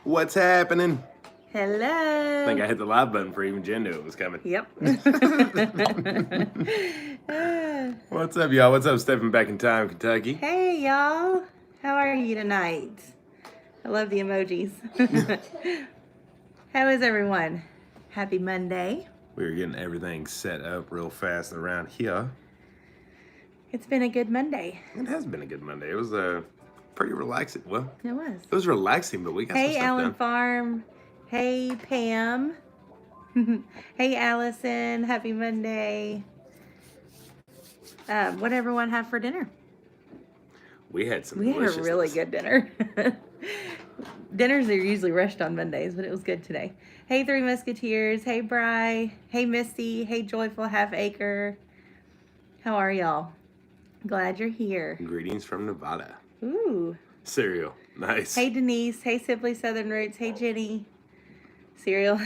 What's happening? Hello. I think I hit the live button for even Jen knew it was coming. Yep. What's up, y'all? What's up, stepping back in time, Kentucky? Hey, y'all. How are you tonight? I love the emojis. How is everyone? Happy Monday. We're getting everything set up real fast around here. It's been a good Monday. It has been a good Monday. It was pretty relaxing. Well, It was. It was relaxing, but we got some Hey, stuff Alan done. Farm. Hey, Pam. Hey, Allison. Happy Monday. What did everyone have for dinner? We had some We had a deliciousness. really good dinner. Dinners are usually rushed on Mondays, but it was good today. Hey, Three Musketeers. Hey, Bri. Hey, Misty. Hey, Joyful Half Acre. How are y'all? Glad you're here. Greetings from Nevada. Ooh. Cereal. Nice. Hey, Denise. Hey, Simply Southern Roots. Hey, Jenny. Cereal.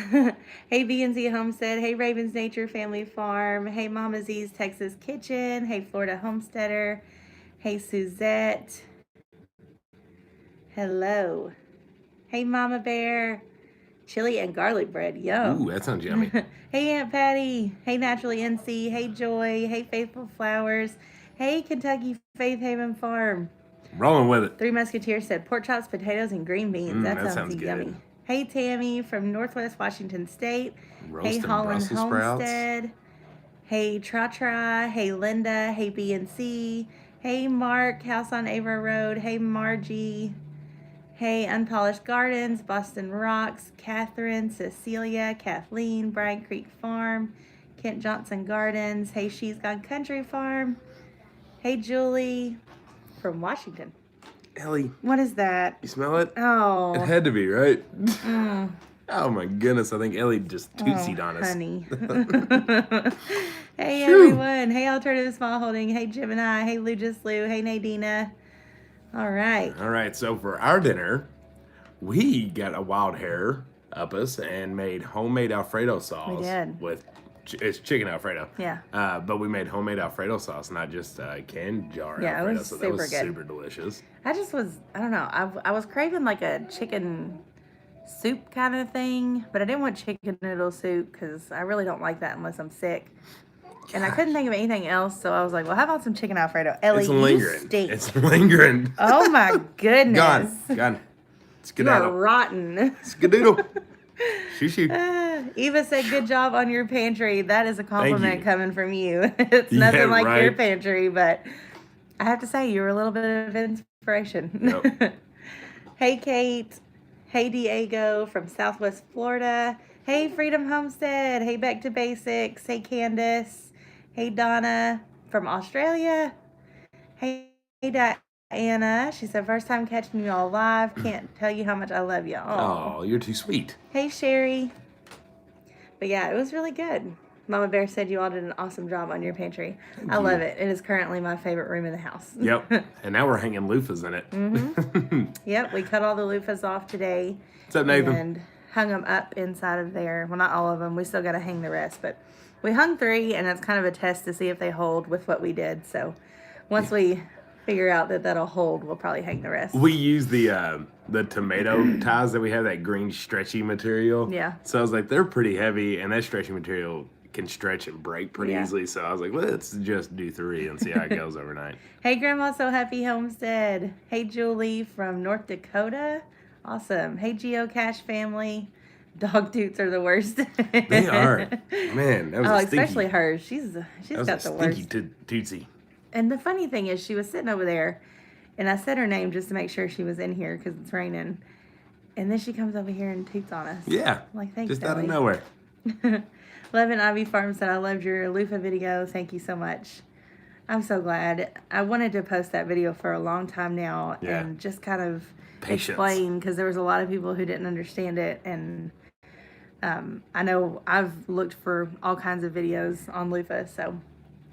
Hey, B&Z Homestead. Hey, Ravens Nature Family Farm. Hey, Mama Z's Texas Kitchen. Hey, Florida Homesteader. Hey, Suzette. Hello. Hey, Mama Bear. Chili and garlic bread. Yum. Ooh, that sounds yummy. Hey, Aunt Patty. Hey, Naturally NC. Hey, Joy. Hey, Faithful Flowers. Hey, Kentucky Faith Haven Farm. Rolling with it. Three Musketeers said pork chops, potatoes, and green beans. That sounds yummy. Good. Hey, Tammy from Northwest Washington State. Roasting Hey, Holland Brussels sprouts. Homestead. Hey, Tra. Hey, Linda. Hey, B&C. Hey, Mark, House on Ava Road. Hey, Margie. Hey, Unpolished Gardens, Boston Rocks, Catherine, Cecilia, Kathleen, Bryan Creek Farm, Kent Johnson Gardens. Hey, She's Gone Country Farm. Hey, Julie from Washington. Ellie, What is that? you smell it? Oh. It had to be, right? Mm. Oh my goodness, I think Ellie just tootsied on us. Honey. Hey, Phew. everyone. Hey, Alternative Small Holding. Hey, Gemini. Hey, Lugis Lou. Hey, Nadina. All right. All right, so for our dinner, we got a wild hair up us and made homemade Alfredo sauce. We did. With it's chicken Alfredo. Yeah. But we made homemade Alfredo sauce, not just canned jar Yeah, it Alfredo. was So that was super good. super delicious. I don't know. I was craving like a chicken soup kind of thing, but I didn't want chicken noodle soup because I really don't like that unless I'm sick. And I couldn't think of anything else, so I was like, well, how about some chicken Alfredo? Ellie, It's you lingering. stink. It's lingering. Oh my goodness. Gone. You are Skedaddle. rotten. Skedoodle. Shoo. Eva said, good job on your pantry. That is a compliment you. coming from you. It's nothing Yeah, like your right. pantry, but I have to say, you were a little bit of inspiration. Yep. Hey, Kate. Hey, Diego from Southwest Florida. Hey, Freedom Homestead. Hey, Back to Basics. Hey, Candace. Hey, Donna from Australia. Hey, Diana. She said, first time catching you all live. Can't tell you how much I love you. Oh, you're too sweet. Hey, Sherry. But yeah, it was really good. Mama Bear said you all did an awesome job on your pantry. I love it. It is currently my favorite room in the house. Yep. And now we're hanging loofahs in it. Mm-hmm. Yep, we cut all the loofahs off today. What's up, Nathan? And hung them up inside of there. Well, not all of them. We still got to hang the rest. But we hung 3, and it's kind of a test to see if they hold with what we did. So once we figure out that that'll hold, we'll probably hang the rest. We use the tomato ties that we have, that green stretchy material. Yeah. So I was like, they're pretty heavy, and that stretchy material can stretch and break pretty easily. So I was like, let's just do 3 and see how it goes overnight. Hey, Grandma So Happy Homestead. Hey, Julie from North Dakota. Awesome. Hey, Geocache family. Dog toots are the worst. They are. Man, that was a stinky. Especially hers. She's got the worst. Stinky tootsie. And the funny thing is, she was sitting over there, and I said her name just to make sure she was in here because it's raining. And then she comes over here and toots on us. Yeah. I'm like, thanks, just out of Ellie. nowhere. Love and Ivy Farm said, I loved your loofah video. Thank you so much. I'm so glad. I wanted to post that video for a long time now and just kind of explain, because there was a lot of people who didn't understand it. And I know I've looked for all kinds of videos on loofah, so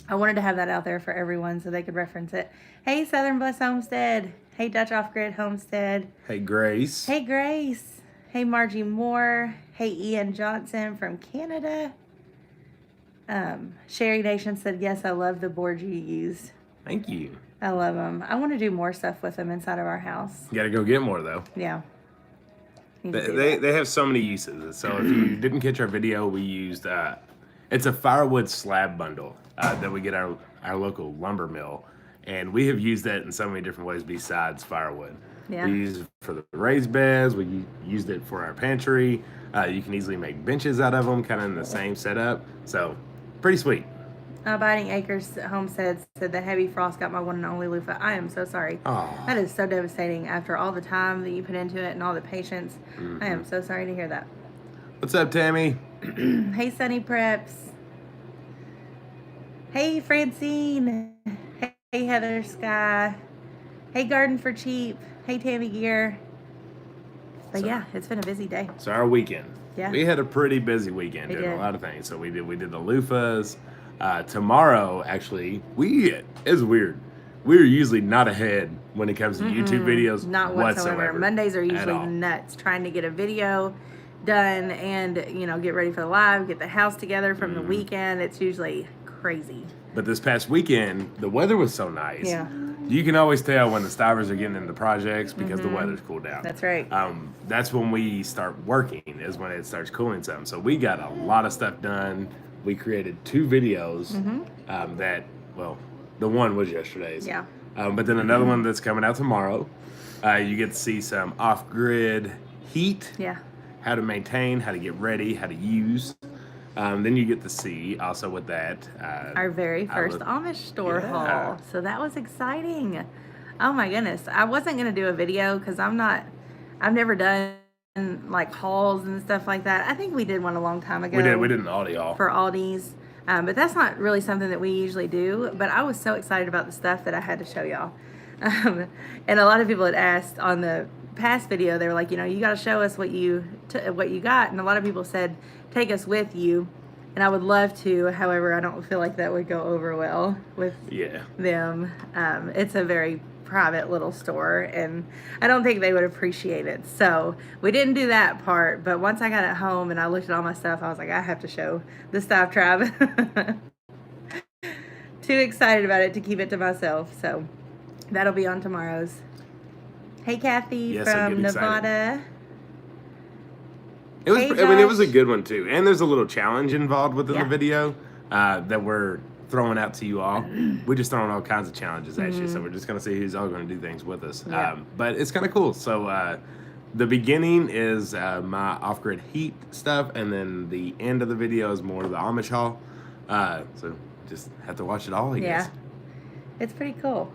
I wanted to have that out there for everyone so they could reference it. Hey, Southern Bless Homestead. Hey, Dutch Off-Grid Homestead. Hey, Grace. Hey, Grace. Hey, Margie Moore. Hey, Ian Johnson from Canada. Sherry Nation said, yes, I love the boards you used. Thank you. I love them. I want to do more stuff with them inside of our house. You got to go get more, though. Yeah. They have so many uses. So if you didn't catch our video, we used it's a firewood slab bundle that we get our local lumber mill, and we have used that in so many different ways besides firewood. Yeah. We use it for the raised beds. We used it for our pantry. You can easily make benches out of them, kind of in the same setup. So pretty sweet. Abiding Acres Homestead said the heavy frost got my one and only loofah. I am so sorry. Oh. That is so devastating after all the time that you put into it and all the patience. I am so sorry to hear that. What's up, Tammy? Hey, Sunny Preps. Hey, Francine. Hey, Heather Sky. Hey, Garden for Cheap. Hey, Tammy Gear. But yeah, it's been a busy day. So our weekend. Yeah. We had a pretty busy weekend doing a lot of things. So we did the loofahs. Tomorrow, actually, it's weird. We're usually not ahead when it comes to YouTube videos. Not whatsoever. Mondays are usually nuts, trying to get a video done and, get ready for the live, get the house together from the weekend. It's usually crazy. But this past weekend, the weather was so nice. Yeah. You can always tell when the Stivers are getting into projects because the weather's cooled down. That's right. That's when we start working, is when it starts cooling some. So we got a lot of stuff done. We created 2 videos the one was yesterday's. Yeah. But then another one that's coming out tomorrow. You get to see some off-grid heat. Yeah. How to maintain, how to get ready, how to use. Then you get to see also with that our very first Amish store haul. So that was exciting. Oh my goodness. I wasn't going to do a video because I've never done like hauls and stuff like that. I think we did one a long time ago. We did an Aldi haul. For Aldi's. But that's not really something that we usually do. But I was so excited about the stuff that I had to show y'all. And a lot of people had asked on the past video, they were like, you got to show us what you got. And a lot of people said, take us with you. And I would love to. However, I don't feel like that would go over well with them. It's a very private little store, and I don't think they would appreciate it. So we didn't do that part. But once I got it home and I looked at all my stuff, I was like, I have to show the Stiv Tribe. Too excited about it to keep it to myself. So that'll be on tomorrow's. Hey, Kathy from Nevada. It was a good one too, and there's a little challenge involved within the video that we're throwing out to you all. We're just throwing all kinds of challenges at you, so we're just gonna see who's all gonna do things with us. But it's kind of cool. So the beginning is my off-grid heat stuff, and then the end of the video is more of the Amish haul. So just have to watch it all, I guess. It's pretty cool.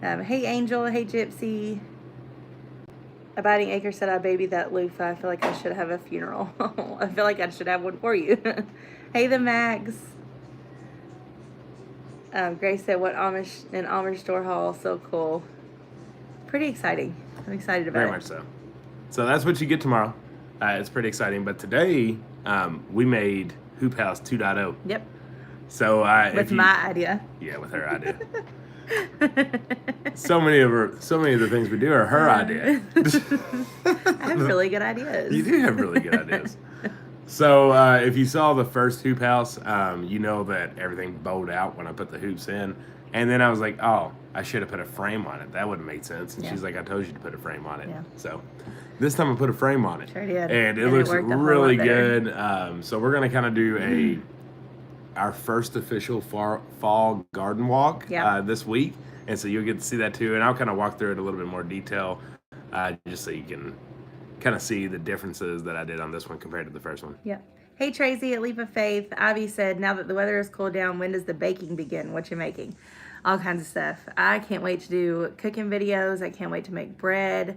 Hey, Angel. Hey, Gypsy. Abiding Acre said, I babied that loofah. I feel like I should have a funeral. I feel like I should have one for you. Hey, the Max. Grace said, what Amish store haul? So cool. Pretty exciting. I'm excited about it. Very much so. So that's what you get tomorrow. It's pretty exciting. But today, we made Hoop House 2.0. Yep. So with my idea. Yeah, with her idea. So many of the things we do are her idea. I have really good ideas. You do have really good ideas. So if you saw the first hoop house, you know that everything bowed out when I put the hoops in. And then I was like, oh, I should have put a frame on it. That would have made sense. And she's like, I told you to put a frame on it. Yeah. So this time I put a frame on it. Sure did. And it looks really good. So we're going to kind of do our first official fall garden walk this week. And so you'll get to see that too. And I'll kind of walk through it a little bit more detail just so you can kind of see the differences that I did on this one compared to the first one. Yeah. Hey, Tracy at Leap of Faith. Ivy said, now that the weather has cooled down, when does the baking begin? What you making? All kinds of stuff. I can't wait to do cooking videos. I can't wait to make bread.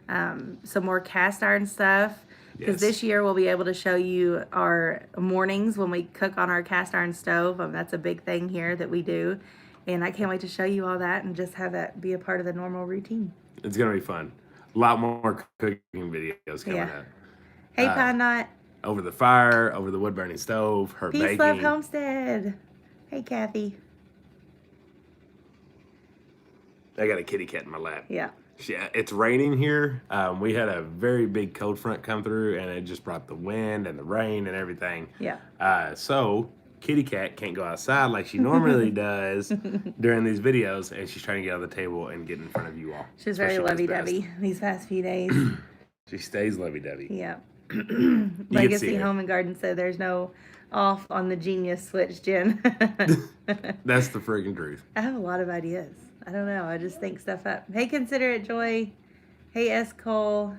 Some more cast iron stuff. Because this year we'll be able to show you our mornings when we cook on our cast iron stove. That's a big thing here that we do. And I can't wait to show you all that and just have that be a part of the normal routine. It's going to be fun. A lot more cooking videos coming up. Hey, Pine Knot. Over the fire, over the wood-burning stove, her baking. Peace, love, Homestead. Hey, Kathy. I got a kitty cat in my lap. Yeah. It's raining here. We had a very big cold front come through, and it just brought the wind and the rain and everything. Yeah. So kitty cat can't go outside like she normally does during these videos, and she's trying to get on the table and get in front of you all. She's very lovey-dovey these past few days. She stays lovey-dovey. Yeah. Legacy Home and Garden said there's no off on the genius switch, Jen. That's the freaking truth. I have a lot of ideas. I don't know. I just think stuff up. Hey, Considerate Joy. Hey, S. Cole.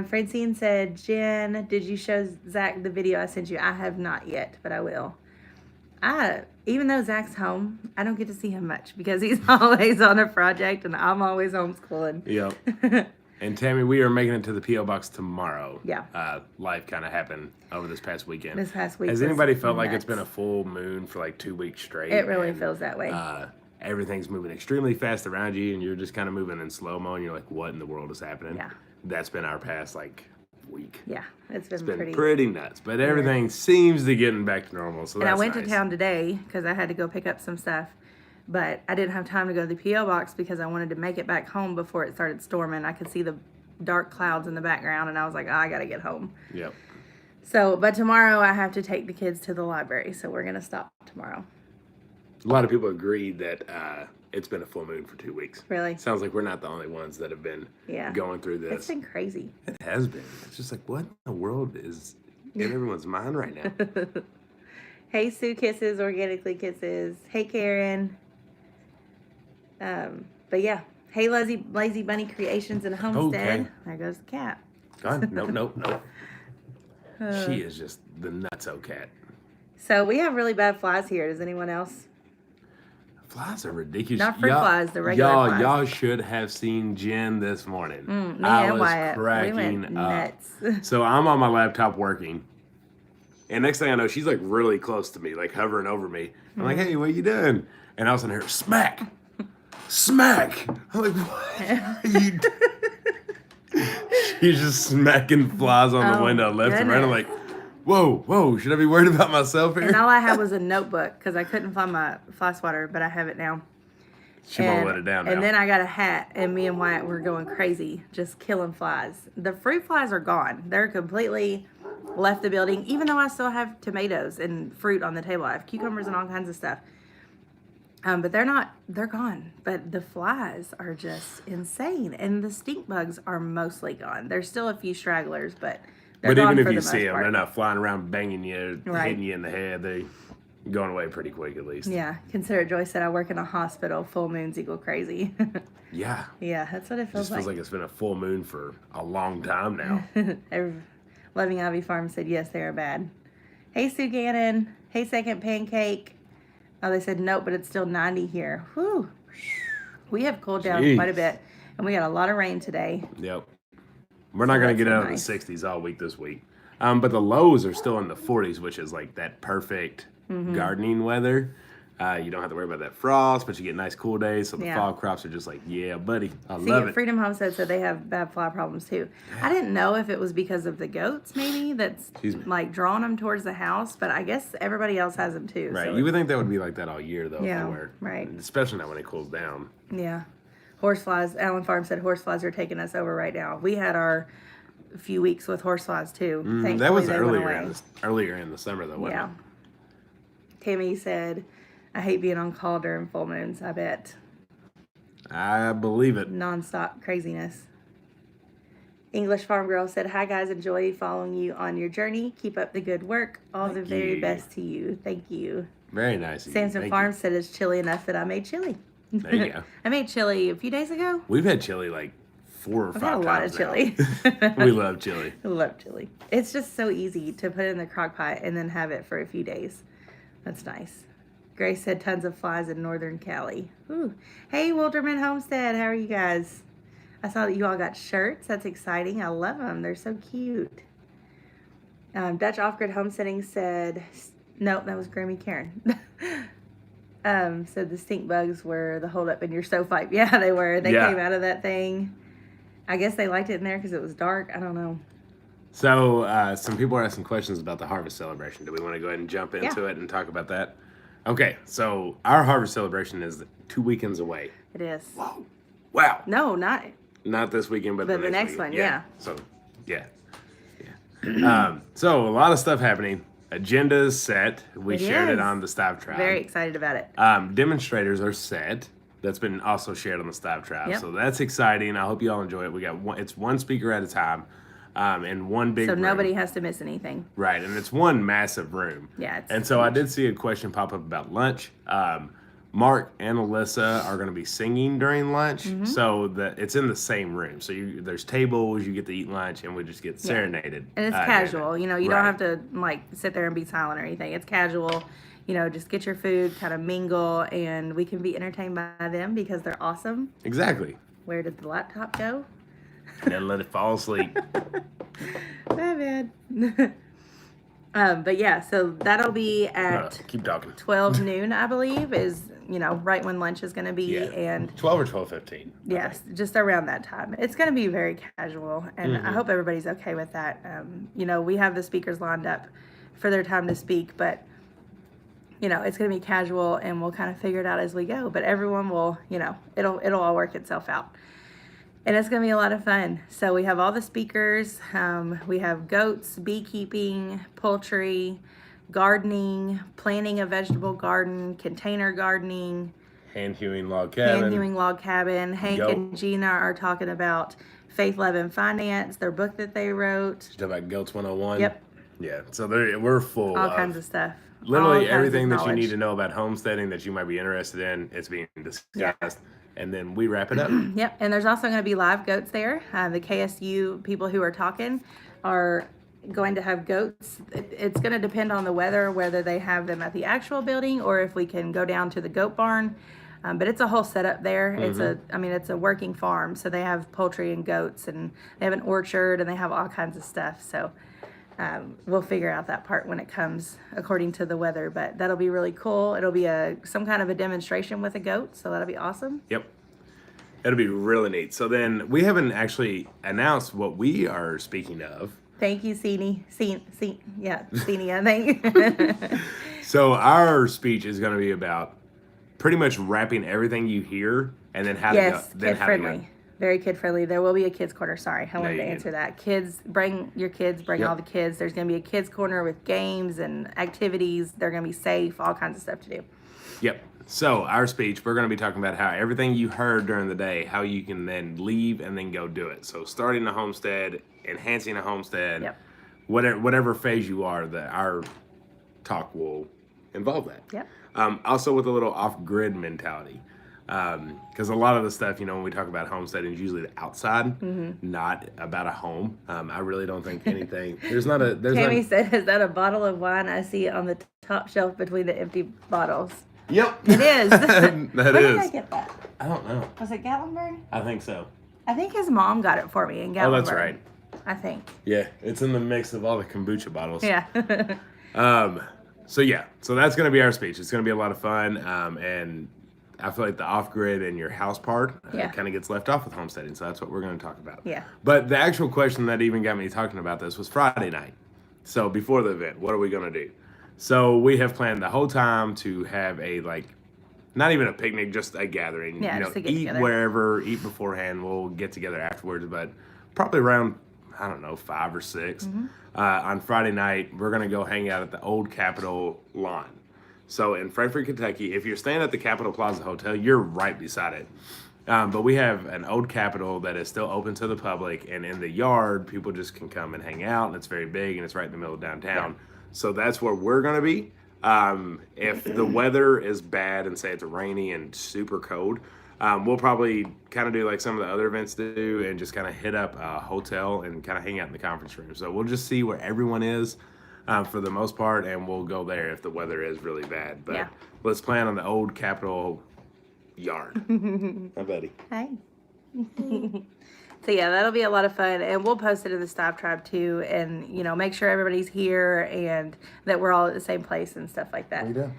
Francine said, Jen, did you show Zach the video I sent you? I have not yet, but I will. Even though Zach's home, I don't get to see him much because he's always on a project and I'm always homeschooling. Yep. And Tammy, we are making it to the P.O. Box tomorrow. Yeah. Life kind of happened over this past weekend. This past week. Has anybody felt like it's been a full moon for like 2 weeks straight? It really feels that way. Everything's moving extremely fast around you and you're just kind of moving in slow-mo and you're like, what in the world is happening? Yeah. That's been our past week. Yeah, it's been pretty nuts. But everything seems to getting back to normal. So and I went to town today because I had to go pick up some stuff. But I didn't have time to go to the P.O. Box because I wanted to make it back home before it started storming. I could see the dark clouds in the background and I was like, oh, I got to get home. Yep. So, but tomorrow I have to take the kids to the library. So we're going to stop tomorrow. A lot of people agreed that it's been a full moon for 2 weeks. Really? Sounds like we're not the only ones that have been going through this. It's been crazy. It has been. It's just like, what in the world is in everyone's mind right now? Hey, Sue Kisses, Organically Kisses. Hey, Karen. But yeah. Hey, Lazy Bunny Creations and Homestead. Okay. There goes the cat. God, nope. She is just the nutso cat. So we have really bad flies here. Does anyone else? Flies are ridiculous. Not fruit flies, the regular flies. Y'all should have seen Jen this morning. I was cracking up. So I'm on my laptop working. And next thing I know, she's like really close to me, like hovering over me. I'm like, hey, what are you doing? And I was in here, smack. I'm like, what are you doing? She's just smacking flies on the window left and right. I'm like, whoa, should I be worried about myself here? And all I had was a notebook because I couldn't find my fly swatter, but I have it now. She won't let it down now. And then I got a hat, and me and Wyatt were going crazy, just killing flies. The fruit flies are gone. They're completely left the building, even though I still have tomatoes and fruit on the table. I have cucumbers and all kinds of stuff. But they're gone. But the flies are just insane. And the stink bugs are mostly gone. There's still a few stragglers, but they're gone even for if you the see most them, part. they're not flying around banging you, hitting you in the head. They're going away pretty quick at least. Yeah. Consider Joy said, I work in a hospital. Full moons equal crazy. Yeah. Yeah, that's what it feels like. It feels like it's been a full moon for a long time now. Loving Ivy Farm said, yes, they are bad. Hey, Sue Gannon. Hey, Second Pancake. Oh, they said nope, but it's still 90 here. Whew. We have cooled down quite a bit, and we got a lot of rain today. Yep. We're not going to get out of the 60s all week this week. But the lows are still in the 40s, which is like that perfect gardening weather. You don't have to worry about that frost, but you get nice cool days. So the fall crops are just like, yeah, buddy, I love it. Freedom Homestead said they have bad fly problems too. I didn't know if it was because of the goats, maybe, that's like drawing them towards the house, but I guess everybody else has them too. Right. So you would think that would be like that all year, though. Yeah, right. Especially not when it cools down. Yeah. Horseflies, Allen Farm said horseflies are taking us over right now. We had our few weeks with horseflies too. That was earlier in the summer, though, wasn't it? Tammy said, I hate being on call during full moons, I bet. I believe it. Non-stop craziness. English Farm Girl said, hi guys, enjoy following you on your journey. Keep up the good work. All the very best to you. Thank you. Very nice. Samson Farm said it's chilly enough that I made chili. There you go. I made chili a few days ago. We've had chili like 4 or 5 times. A lot of chili. We love chili. I love chili. It's just so easy to put it in the crock pot and then have it for a few days. That's nice. Grace said tons of flies in northern Cali. Ooh. Hey, Wilderman Homestead. How are you guys? I saw that you all got shirts. That's exciting. I love them. They're so cute. Dutch Off-Grid Homesteading said, nope, that was Grammy Karen. Said the stink bugs were the holdup in your stovepipe. Yeah, they were. They came out of that thing. I guess they liked it in there because it was dark. I don't know. So some people are asking questions about the harvest celebration. Do we want to go ahead and jump into it and talk about that? Okay, so our harvest celebration is 2 weekends away. It is. Whoa. Wow. No, not this weekend, but the next one. Yeah. So, yeah. So a lot of stuff happening. Agenda is set. We shared it on the Stivers tribe. Very excited about it. Demonstrators are set. that's been also shared on the Stivers Tribe. Yep. So that's exciting. I hope you all enjoy it. We got it's one speaker at a time, and one big room. nobody has to miss anything. Right, and it's one massive room. Yeah, and so I did see a question pop up about lunch. Mark and Alyssa are going to be singing during lunch, so that it's in the same room. So there's tables, you get to eat lunch, and we just get serenaded. And it's casual. You know, you don't have to like sit there and be silent or anything. It's casual. You know, just get your food, kind of mingle, and we can be entertained by them because they're awesome. Exactly. Where did the laptop go? And then let it fall asleep. My bad. But yeah, so that'll be at keep talking. 12 noon, I believe, is, you know, right when lunch is going to be. Yeah. And 12 or 12:15. Yes, just around that time. It's going to be very casual, and I hope everybody's okay with that. You know, we have the speakers lined up for their time to speak, but, you know, it's going to be casual, and we'll kind of figure it out as we go. But everyone will, you know, it'll all work itself out. And it's going to be a lot of fun. So we have all the speakers. We have goats, beekeeping, poultry, gardening, planting a vegetable garden, container gardening, hand hewing log cabin. Hank and Gina are talking about Faith, Love, and Finance, their book that they wrote. You talk about Goats 101? Yep. Yeah, so we're full all kinds of stuff. Literally everything that you need to know about homesteading that you might be interested in, it's being discussed. Yeah. And then we wrap it up. Yep, and there's also going to be live goats there. The KSU people who are talking are going to have goats. It's going to depend on the weather, whether they have them at the actual building or if we can go down to the goat barn. But it's a whole setup there. It's a working farm, so they have poultry and goats, and they have an orchard, and they have all kinds of stuff. So we'll figure out that part when it comes according to the weather, but that'll be really cool. It'll be some kind of a demonstration with a goat, so that'll be awesome. Yep. It'll be really neat. So then we haven't actually announced what we are speaking of. Thank you, Seanie, I think. So our speech is going to be about pretty much wrapping everything you hear and then how to go. Kid-friendly. Very kid-friendly. There will be a kids' corner. Sorry, I wanted to answer that. Kids, bring your kids, all the kids. There's going to be a kids' corner with games and activities. They're going to be safe, all kinds of stuff to do. Yep. So our speech, we're going to be talking about how everything you heard during the day, how you can then leave and then go do it. So starting a homestead, enhancing a homestead, whatever phase you are, our talk will involve that. Yep. Also with a little off-grid mentality. Because a lot of the stuff, you know, when we talk about homesteading is usually the outside, not about a home. I really don't think anything. Tammy said, "Is that a bottle of wine? I see it on the top shelf between the empty bottles." Yep, it is. Where did I get that? I don't know. Was it Gatlinburg? I think so. I think his mom got it for me in Gatlinburg. Oh, that's right. I think. Yeah, it's in the mix of all the kombucha bottles. Yeah. So that's going to be our speech. It's going to be a lot of fun, and I feel like the off-grid and your house part kind of gets left off with homesteading, so that's what we're going to talk about. Yeah. But the actual question that even got me talking about this was Friday night. So before the event, what are we going to do? So we have planned the whole time to have a, not even a picnic, just a gathering. Yeah, you know, just to get eat together. Wherever, eat beforehand. We'll get together afterwards, but probably around, 5 or 6. On Friday night, we're going to go hang out at the Old Capitol lawn. So in Frankfort, Kentucky, if you're staying at the Capitol Plaza Hotel, you're right beside it. But we have an Old Capitol that is still open to the public, and in the yard, people just can come and hang out, and it's very big, and it's right in the middle of downtown. Yeah. So that's where we're going to be. If the weather is bad and say it's rainy and super cold, we'll probably kind of do like some of the other events do and just kind of hit up a hotel and kind of hang out in the conference room. So we'll just see where everyone is for the most part, and we'll go there if the weather is really bad. But let's plan on the Old Capitol yard. Hi, buddy. Hi. So yeah, that'll be a lot of fun, and we'll post it in the Stivers Tribe too, and you know, make sure everybody's here and that we're all at the same place and stuff like that.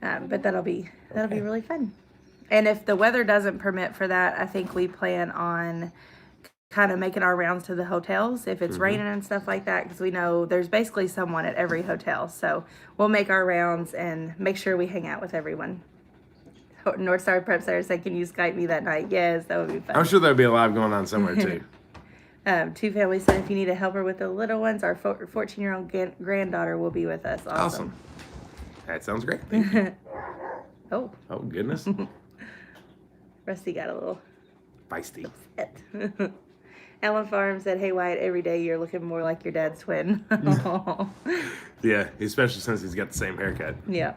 But that'll be really fun. And if the weather doesn't permit for that, I think we plan on kind of making our rounds to the hotels if it's raining and stuff like that, because we know there's basically someone at every hotel. So we'll make our rounds and make sure we hang out with everyone. North Star Prep Center said, "Can you Skype me that night?" Yes, that would be fun. I'm sure there'll be a live going on somewhere too. Two families said, "If you need a helper with the little ones, our 14-year-old granddaughter will be with us." Awesome. That sounds great. Oh goodness. Rusty got a little feisty. upset. Alan Farm said, "Hey Wyatt, every day you're looking more like your dad's twin." Yeah, especially since he's got the same haircut. Yeah.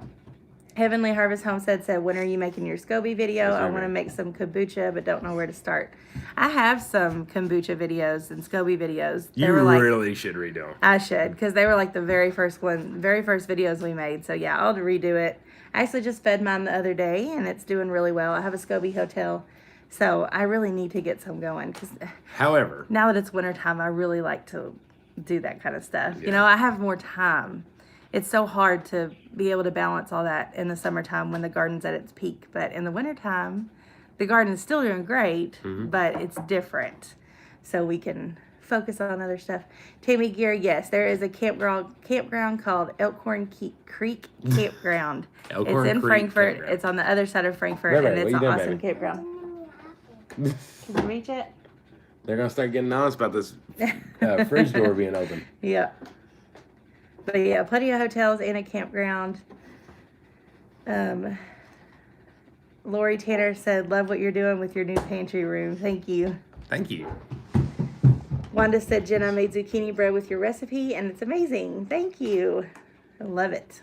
Heavenly Harvest Homestead said, "When are you making your SCOBY video? I want to make some kombucha, but don't know where to start." I have some kombucha videos and SCOBY videos. You really should redo them. I should, because they were like the very first videos we made. So yeah, I'll redo it. I actually just fed mine the other day, and it's doing really well. I have a SCOBY hotel, so I really need to get some going. However, now that it's wintertime, I really like to do that kind of stuff. Yeah. You know, I have more time. It's so hard to be able to balance all that in the summertime when the garden's at its peak. But in the wintertime, the garden's still doing great, but it's different. So we can focus on other stuff. Tammy Gear, yes, there is a campground called Elkhorn Creek Campground. Elkhorn it's in Creek Frankfort. Campground. It's on the other side of Frankfort, Right, and it's what an you doing, awesome baby? campground. Can you reach it? They're going to start getting honest about this fridge door being open. Yeah. But yeah, plenty of hotels and a campground. Lori Tanner said, "Love what you're doing with your new pantry room. Thank you." Thank you. Wanda said, "Jenna made zucchini bread with your recipe, and it's amazing. Thank you. I love it."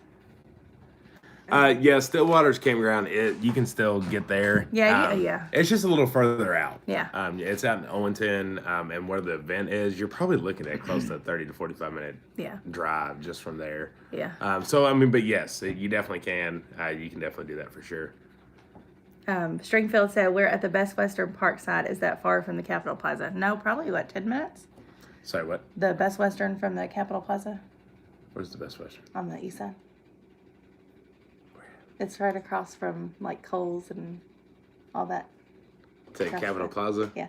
Yeah, Stillwater's campground. You can still get there. Yeah. It's just a little further out. Yeah. It's out in Owenton, and where the event is, you're probably looking at close to 30 to 45 minute drive just from there. Yeah. So I mean, but yes, you definitely can. You can definitely do that for sure. Stringfield said, "We're at the Best Western Parkside. Is that far from the Capitol Plaza?" No, probably 10 minutes. Sorry, what? The Best Western from the Capitol Plaza Where's the Best Western? on the east side. It's right across from like Kohl's and all that. Say Capitol Plaza? Yeah.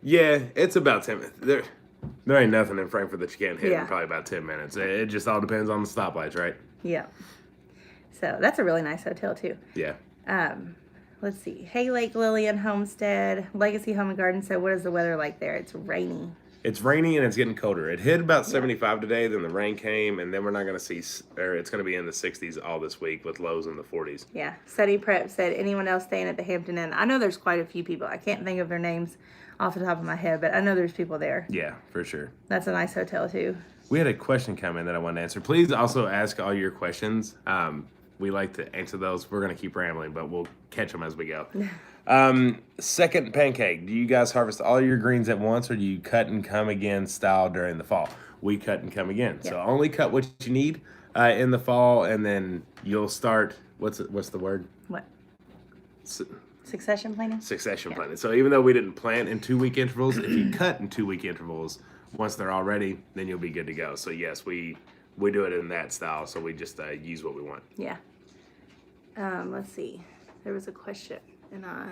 Yeah, it's about 10 minutes. There ain't nothing in Frankfort that you can't hit in Yeah. probably about 10 minutes. It just all depends on the stoplights, right? Yeah. So that's a really nice hotel too. Yeah. Let's see. Hey Lake Lillian Homestead. Legacy Home and Garden said, "What is the weather like there?" It's rainy. It's rainy and it's getting colder. It hit about 75 today, then the rain came, and then we're not going to see, or it's going to be in the 60s all this week with lows in the 40s. Yeah. Sunny Prep said, "Anyone else staying at the Hampton Inn?" I know there's quite a few people. I can't think of their names off the top of my head, but I know there's people there. Yeah, for sure. That's a nice hotel too. We had a question come in that I wanted to answer. Please also ask all your questions. We like to answer those. We're going to keep rambling, but we'll catch them as we go. Second pancake. Do you guys harvest all your greens at once, or do you cut and come again style during the fall? We cut and come again. Yeah. So only cut what you need in the fall, and then you'll start. What's the word? What? Succession planting? Succession planting. So even though we didn't plant in 2-week intervals, if you cut in 2-week intervals, once they're all ready, then you'll be good to go. So yes, we do it in that style. So we just use what we want. Yeah. Let's see. There was a question, and I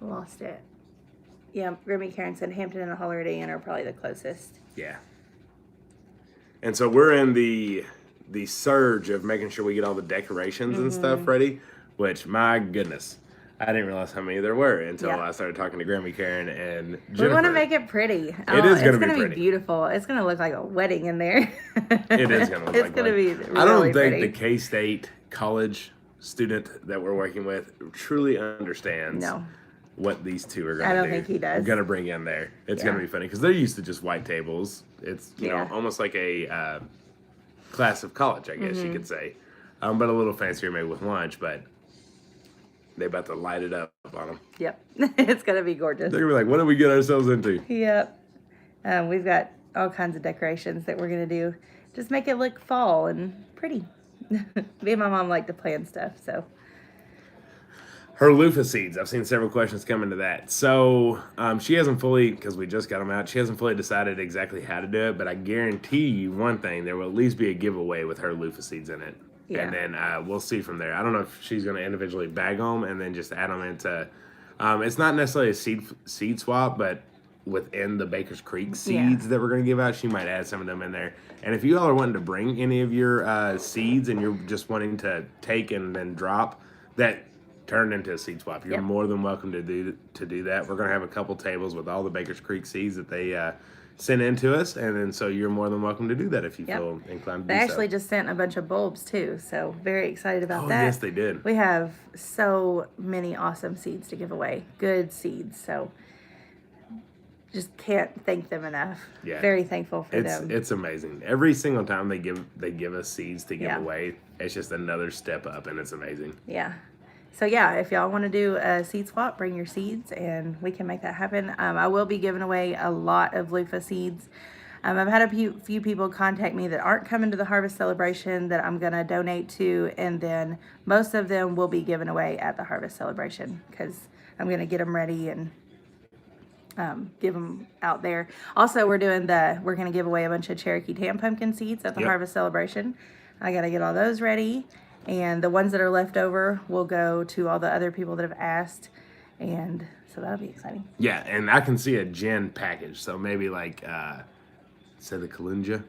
lost it. Yeah, Grimmy Karen said Hampton and Holiday Inn are probably the closest. Yeah. And so we're in the surge of making sure we get all the decorations and stuff ready, which, my goodness, I didn't realize how many there were until I started talking to Grammy Karen and Jennifer. We want to make it pretty. It is going to be pretty. Beautiful. It's going to look like a wedding in there. It is going to look like It's going to be really I don't think pretty. the K-State college student that we're working with truly understands what these two are going to do. I don't think he does. Going to bring in there. It's going to be funny because they're used to just white tables. It's you know almost like a class of college, I guess you could say, but a little fancier maybe with lunch. But they're about to light it up on them. Yep, it's gonna be gorgeous. They're gonna be like, "What did we get ourselves into?" Yep, we've got all kinds of decorations that we're gonna do. Just make it look fall and pretty. Me and my mom like to plan stuff, so. Her Loofah Seeds. I've seen several questions come into that. So she hasn't fully, because we just got them out, she hasn't fully decided exactly how to do it, but I guarantee you one thing, there will at least be a giveaway with her Loofah Seeds in it. Yeah. And then we'll see from there. I don't know if she's going to individually bag them and then just add them into, it's not necessarily a seed swap, but within the Baker's Creek seeds that we're going to give out, she might add some of them in there. And if you all are wanting to bring any of your seeds and you're just wanting to take and then drop, that turned into a seed swap. You're more than welcome to do that. We're going to have a couple tables with all the Baker's Creek seeds that they sent in to us, and then so you're more than welcome to do that if you feel inclined to They do actually so. just sent a bunch of bulbs too, so very excited about that. Oh, yes, they did. We have so many awesome seeds to give away, good seeds, so just can't thank them enough. Yeah. Very thankful for them. It's amazing. Every single time they give us seeds to give away, it's just another step up, and it's amazing. Yeah. So yeah, if y'all want to do a seed swap, bring your seeds and we can make that happen. I will be giving away a lot of Loofah seeds. I've had a few people contact me that aren't coming to the harvest celebration that I'm going to donate to, and then most of them will be given away at the harvest celebration because I'm going to get them ready and give them out there. Also, we're going to give away a bunch of Cherokee Tam pumpkin seeds at the harvest celebration. I got to get all those ready. And the ones that are left over will go to all the other people that have asked. And so that'll be exciting. Yeah, and I can see a gin package. So maybe like, say the calendula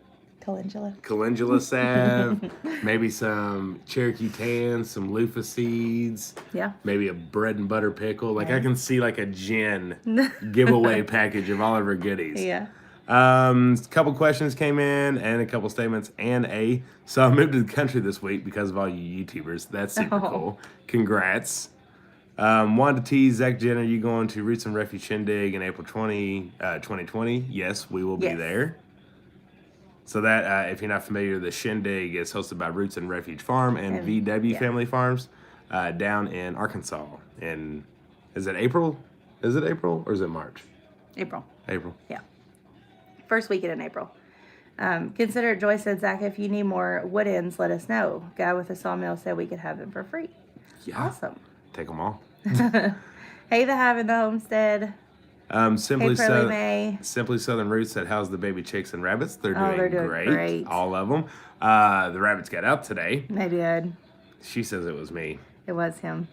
salve, maybe some Cherokee Tan, some Loofah seeds. Yeah. Maybe a bread and butter pickle. Like I can see like a gin giveaway package of all of our goodies. Yeah. A couple questions came in and a couple statements so I moved to the country this week because of all you YouTubers. That's super cool. Congrats. Wanted to tease Zach Jen, are you going to Roots and Refuge Shindig in April 2020? Yes, we will be there. So that, if you're not familiar, the Shindig is hosted by Roots and Refuge Farm and VW Family Farms down in Arkansas. And is it April? Is it April or is it March? April. Yeah. First weekend in April. Consider it. Joy said, Zach, if you need more wood ends, let us know. Guy with a sawmill said we could have them for free. Yeah. Awesome. Take them all. Hey, the Hive and the Homestead. Simply May. Simply Southern Roots said, how's the baby chicks and rabbits? They're doing great. All of them. The rabbits got out today. They did. She says it was me. It was him.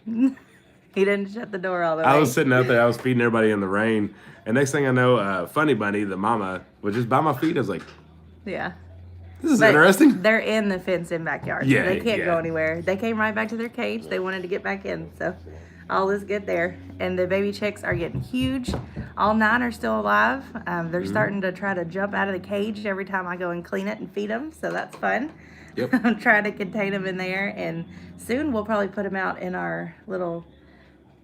He didn't shut the door all the way. I was sitting out there. I was feeding everybody in the rain. And next thing I know, Funny Bunny, the mama, was just by my feet. I was like, yeah. This is interesting. They're in the fenced-in backyard. Yeah, so they can't go anywhere. They came right back to their cage. They wanted to get back in. So all is good there. And the baby chicks are getting huge. All 9 are still alive. They're starting to try to jump out of the cage every time I go and clean it and feed them. So that's fun. Yep. I'm trying to contain them in there. And soon we'll probably put them out in our little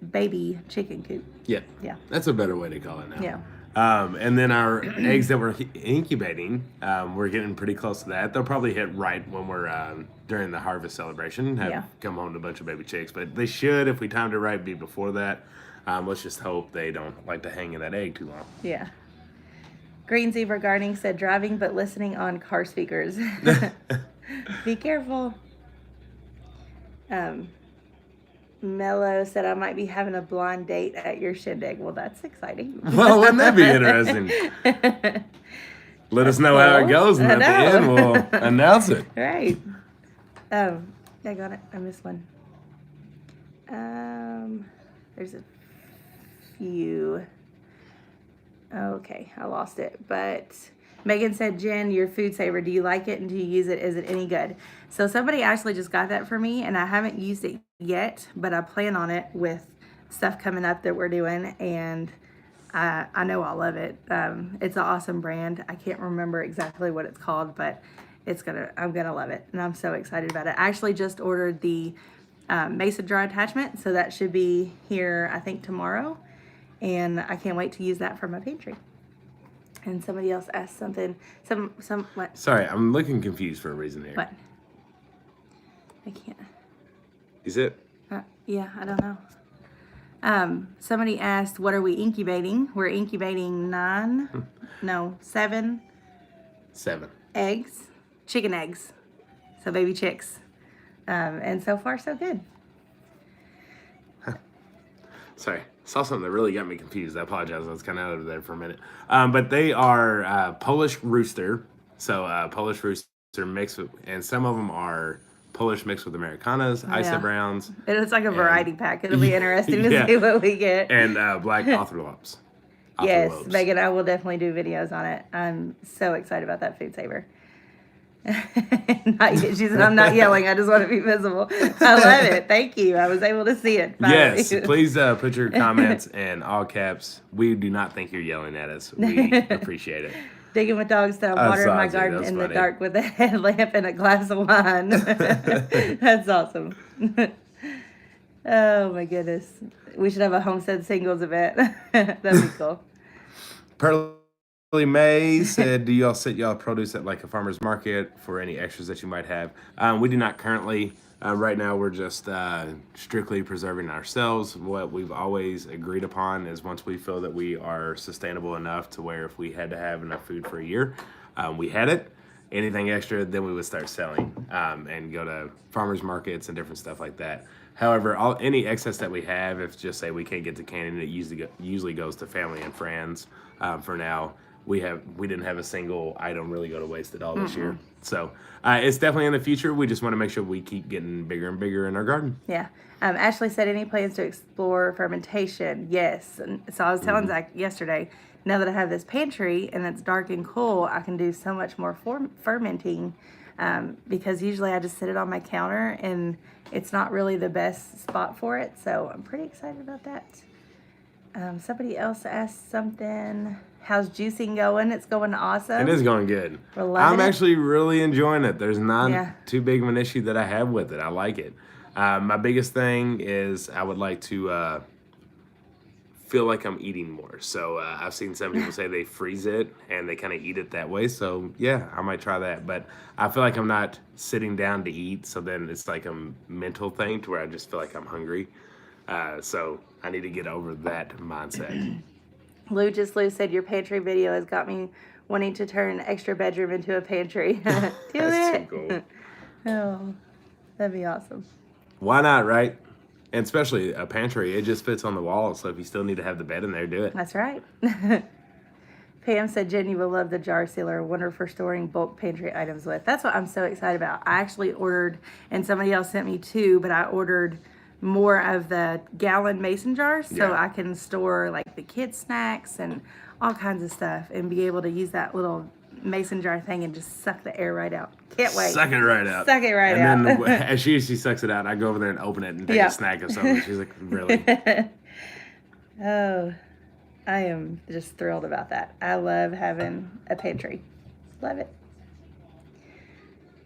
baby chicken coop. Yeah. Yeah. That's a better way to call it now. Yeah. And then our eggs that we're incubating, we're getting pretty close to that. They'll probably hit right when we're during the harvest celebration. Come home to a bunch of baby chicks, but they should, if we timed it right, be before that. Let's just hope they don't like to hang in that egg too long. Yeah. Green Zebra Gardening said driving but listening on car speakers. Be careful. Mello said I might be having a blind date at your shindig. Well, that's exciting. Well, wouldn't that be interesting? Let us know how it goes, and at the end we'll announce it. Right. I got it. I missed one. There's a few. Okay, I lost it. But Megan said, Jen, your food saver, do you like it and do you use it? Is it any good? So somebody actually just got that for me and I haven't used it yet, but I plan on it with stuff coming up that we're doing, and I know I'll love it. It's an awesome brand. I can't remember exactly what it's called, but I'm gonna love it, and I'm so excited about it. I actually just ordered the mason jar attachment, so that should be here I think tomorrow, and I can't wait to use that for my pantry. And somebody else asked something. What? Sorry, I'm looking confused for a reason here. What? I can't. Is it? Yeah, I don't know. Somebody asked, what are we incubating? We're incubating 7 eggs, chicken eggs. So baby chicks. And so far, so good. Sorry, saw something that really got me confused. I apologize. I was kind of out of there for a minute. But they are Polish rooster. So Polish rooster mixed with, and some of them are Polish mixed with Americanas, Isa Browns. It's like a variety pack. It'll be interesting to see what we get. And black Authorlopes. Yes, Megan, I will definitely do videos on it. I'm so excited about that food saver. She said, I'm not yelling. I just want to be visible. I love it. Thank you. I was able to see it. Finally. Yes, please put your comments in all caps. We do not think you're yelling at us. We appreciate it. Digging with dogs that I'm watering my garden in the dark with a headlamp and a glass of wine. That's awesome. Oh my goodness. We should have a Homestead Singles event. That'd be cool. Pearly May said, do y'all set y'all produce at like a farmer's market for any extras that you might have? We do not currently. Right now, we're just strictly preserving ourselves. What we've always agreed upon is once we feel that we are sustainable enough to where if we had to have enough food for a year, we had it. Anything extra, then we would start selling and go to farmers markets and different stuff like that. However, any excess that we have, if just say we can't get to canning, it usually goes to family and friends. For now, we didn't have a single item really go to waste at all this year. So it's definitely in the future. We just want to make sure we keep getting bigger and bigger in our garden. Yeah. Ashley said, any plans to explore fermentation? Yes. And so I was telling Zach yesterday, now that I have this pantry and it's dark and cool, I can do so much more fermenting because usually I just sit it on my counter and it's not really the best spot for it. So I'm pretty excited about that. Somebody else asked something. How's juicing going? It's going awesome. It is going good. I'm actually really enjoying it. There's not too big of an issue that I have with it. I like it. My biggest thing is I would like to feel like I'm eating more. So I've seen some people say they freeze it and they kind of eat it that way. So yeah, I might try that. But I feel like I'm not sitting down to eat. So then it's like a mental thing to where I just feel like I'm hungry. So I need to get over that mindset. Lou said your pantry video has got me wanting to turn an extra bedroom into a pantry. Do That's it. too cool. Oh, that'd be awesome. Why not, right? And especially a pantry, it just fits on the wall. So if you still need to have the bed in there, do it. That's right. Pam said Jenny will love the jar sealer. Wonder for storing bulk pantry items with. That's what I'm so excited about. I actually ordered, and somebody else sent me two, but I ordered more of the gallon mason jars so I can store like the kids' snacks and all kinds of stuff and be able to use that little mason jar thing and just suck the air right out. Can't wait. Suck it right out. Suck it right out. And then as she sucks it out, I go over there and open it and take a snack of something. She's like, really? Oh, I am just thrilled about that. I love having a pantry. Love it.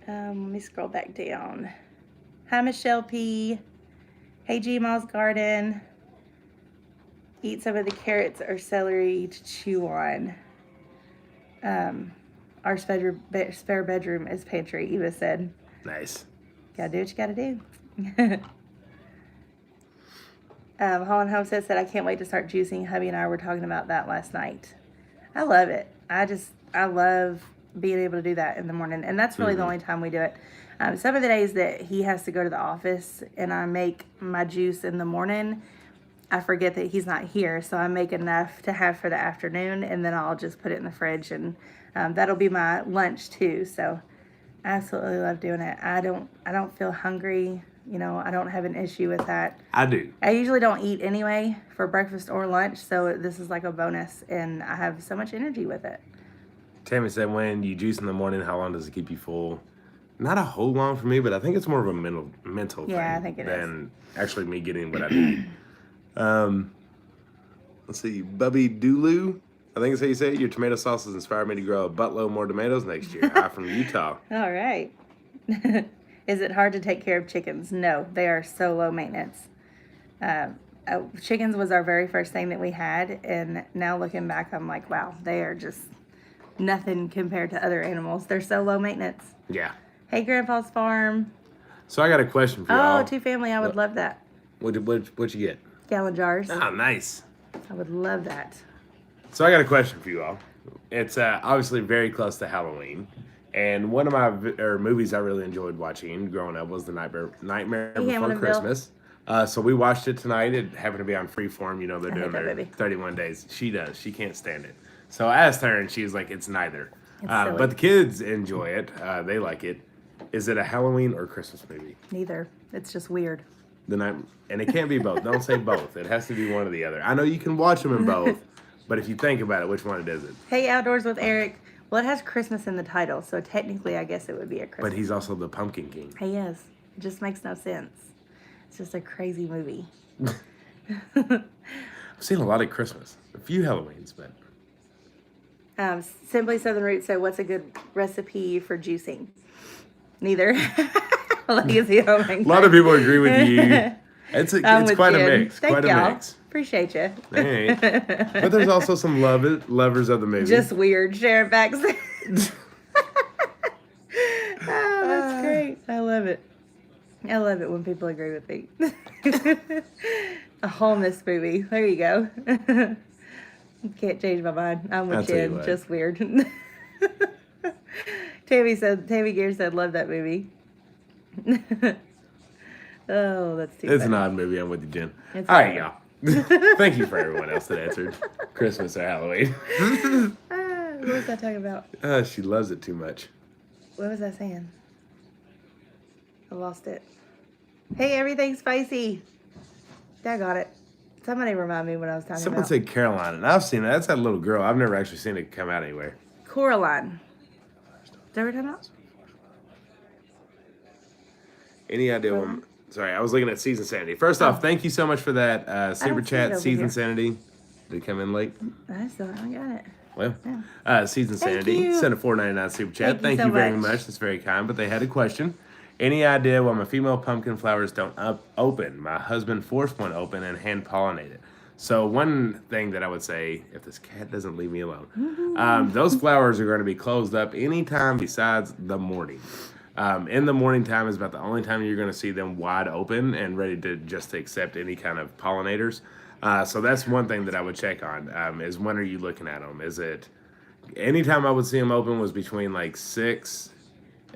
Let me scroll back down. Hi, Michelle P. Hey, G-Mall's Garden. Eat some of the carrots or celery to chew on. Our spare bedroom is pantry, Eva said. Nice. Gotta do what you gotta do. Holland Homestead said, I can't wait to start juicing. Hubby and I were talking about that last night. I love it. I love being able to do that in the morning. And that's really the only time we do it. Some of the days that he has to go to the office and I make my juice in the morning, I forget that he's not here. So I make enough to have for the afternoon and then I'll just put it in the fridge and that'll be my lunch too. So I absolutely love doing it. I don't feel hungry. You know, I don't have an issue with that. I do. I usually don't eat anyway for breakfast or lunch. So this is like a bonus and I have so much energy with it. Tammy said, when you juice in the morning, how long does it keep you full? Not a whole long for me, but I think it's more of a mental thing I think it than actually me getting what I need. Let's see, Bubby Dulu, I think it's how you say it. Your tomato sauce has inspired me to grow a buttload more tomatoes next year. Hi from Utah. All right. Is it hard to take care of chickens? No, they are so low maintenance. Chickens was our very first thing that we had, and now looking back, I'm like, wow, they are just nothing compared to other animals. They're so low maintenance. Yeah. Hey, Grandpa's Farm. So I got a question for y'all. Oh, two family, I would love that. What'd you get? Gallon jars. Oh, nice. I would love that. So I got a question for you all. It's obviously very close to Halloween. And one of my movies I really enjoyed watching growing up was The Nightmare Before Christmas. So we watched it tonight. It happened to be on Freeform. You know, they're doing their 31 days. She does. She can't stand it. So I asked her, and she was like, it's neither. But the kids enjoy it. They like it. Is it a Halloween or Christmas movie? Neither. It's just weird. And it can't be both. Don't say both. It has to be one or the other. I know you can watch them in both, but if you think about it, which one is it? Hey, Outdoors with Eric. Well, it has Christmas in the title, so technically I guess it would be a Christmas. But he's also the Pumpkin King. He is. It just makes no sense. It's just a crazy movie. I've seen a lot of Christmas. A few Halloweens, but... Simply Southern Roots said, what's a good recipe for juicing? Neither. Lazy A lot of people agree with you. It's quite a mix. Thank quite y'all. a mix. Appreciate you. Hey. But there's also some lovers of the movie. Just weird. Sharon Fax. Oh, that's great. I love it. I love it when people agree with me. A wholeness movie. There you go. Can't change my mind. I'm with Jen. Just weird. Tammy Gear said, love that movie. Oh, that's too It's funny. an odd movie. I'm with you, Jen. All right, y'all. Thank you for everyone else that answered Christmas or Halloween. What was I talking about? She loves it too much. What was I saying? I lost it. Hey, everything's spicy. I got it. Somebody remind me what I was talking Someone about. said Caroline, and I've seen it. That's that little girl. I've never actually seen it come out anywhere. Coraline. Is that what we're talking about? Any idea? Sorry, I was looking at Season Sanity. First off, thank you so much for that super chat, Season Sanity. Did it come in late? I still haven't got it. Well, Season Sanity sent a $4.99 super chat. Thank you very much. That's very kind. But they had a question. Any idea why my female pumpkin flowers don't open? My husband forced one open and hand pollinated. So one thing that I would say, if this cat doesn't leave me alone, those flowers are going to be closed up anytime besides the morning. In the morning time is about the only time you're going to see them wide open and ready to accept any kind of pollinators. So that's one thing that I would check on, is when are you looking at them? Is it, anytime I would see them open was between like 6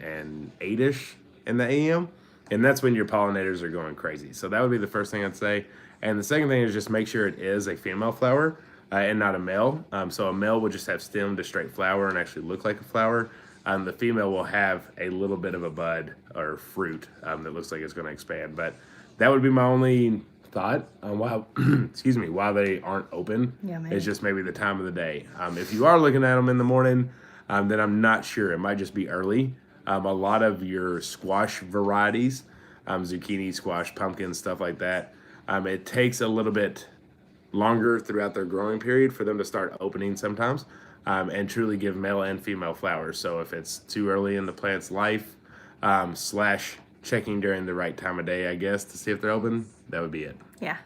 and 8-ish in the AM, and that's when your pollinators are going crazy. So that would be the first thing I'd say. And the second thing is just make sure it is a female flower and not a male. So a male will just have stem to straight flower and actually look like a flower. The female will have a little bit of a bud or fruit that looks like it's going to expand. But that would be my only thought on why, why they aren't open. Yeah, it's just maybe the time of the day. If you are looking at them in the morning, then I'm not sure. It might just be early. A lot of your squash varieties, zucchini, squash, pumpkin, stuff like that, it takes a little bit longer throughout their growing period for them to start opening sometimes, and truly give male and female flowers. So if it's too early in the plant's life, / checking during the right time of day, I guess, to see if they're open, that would be it. Yeah.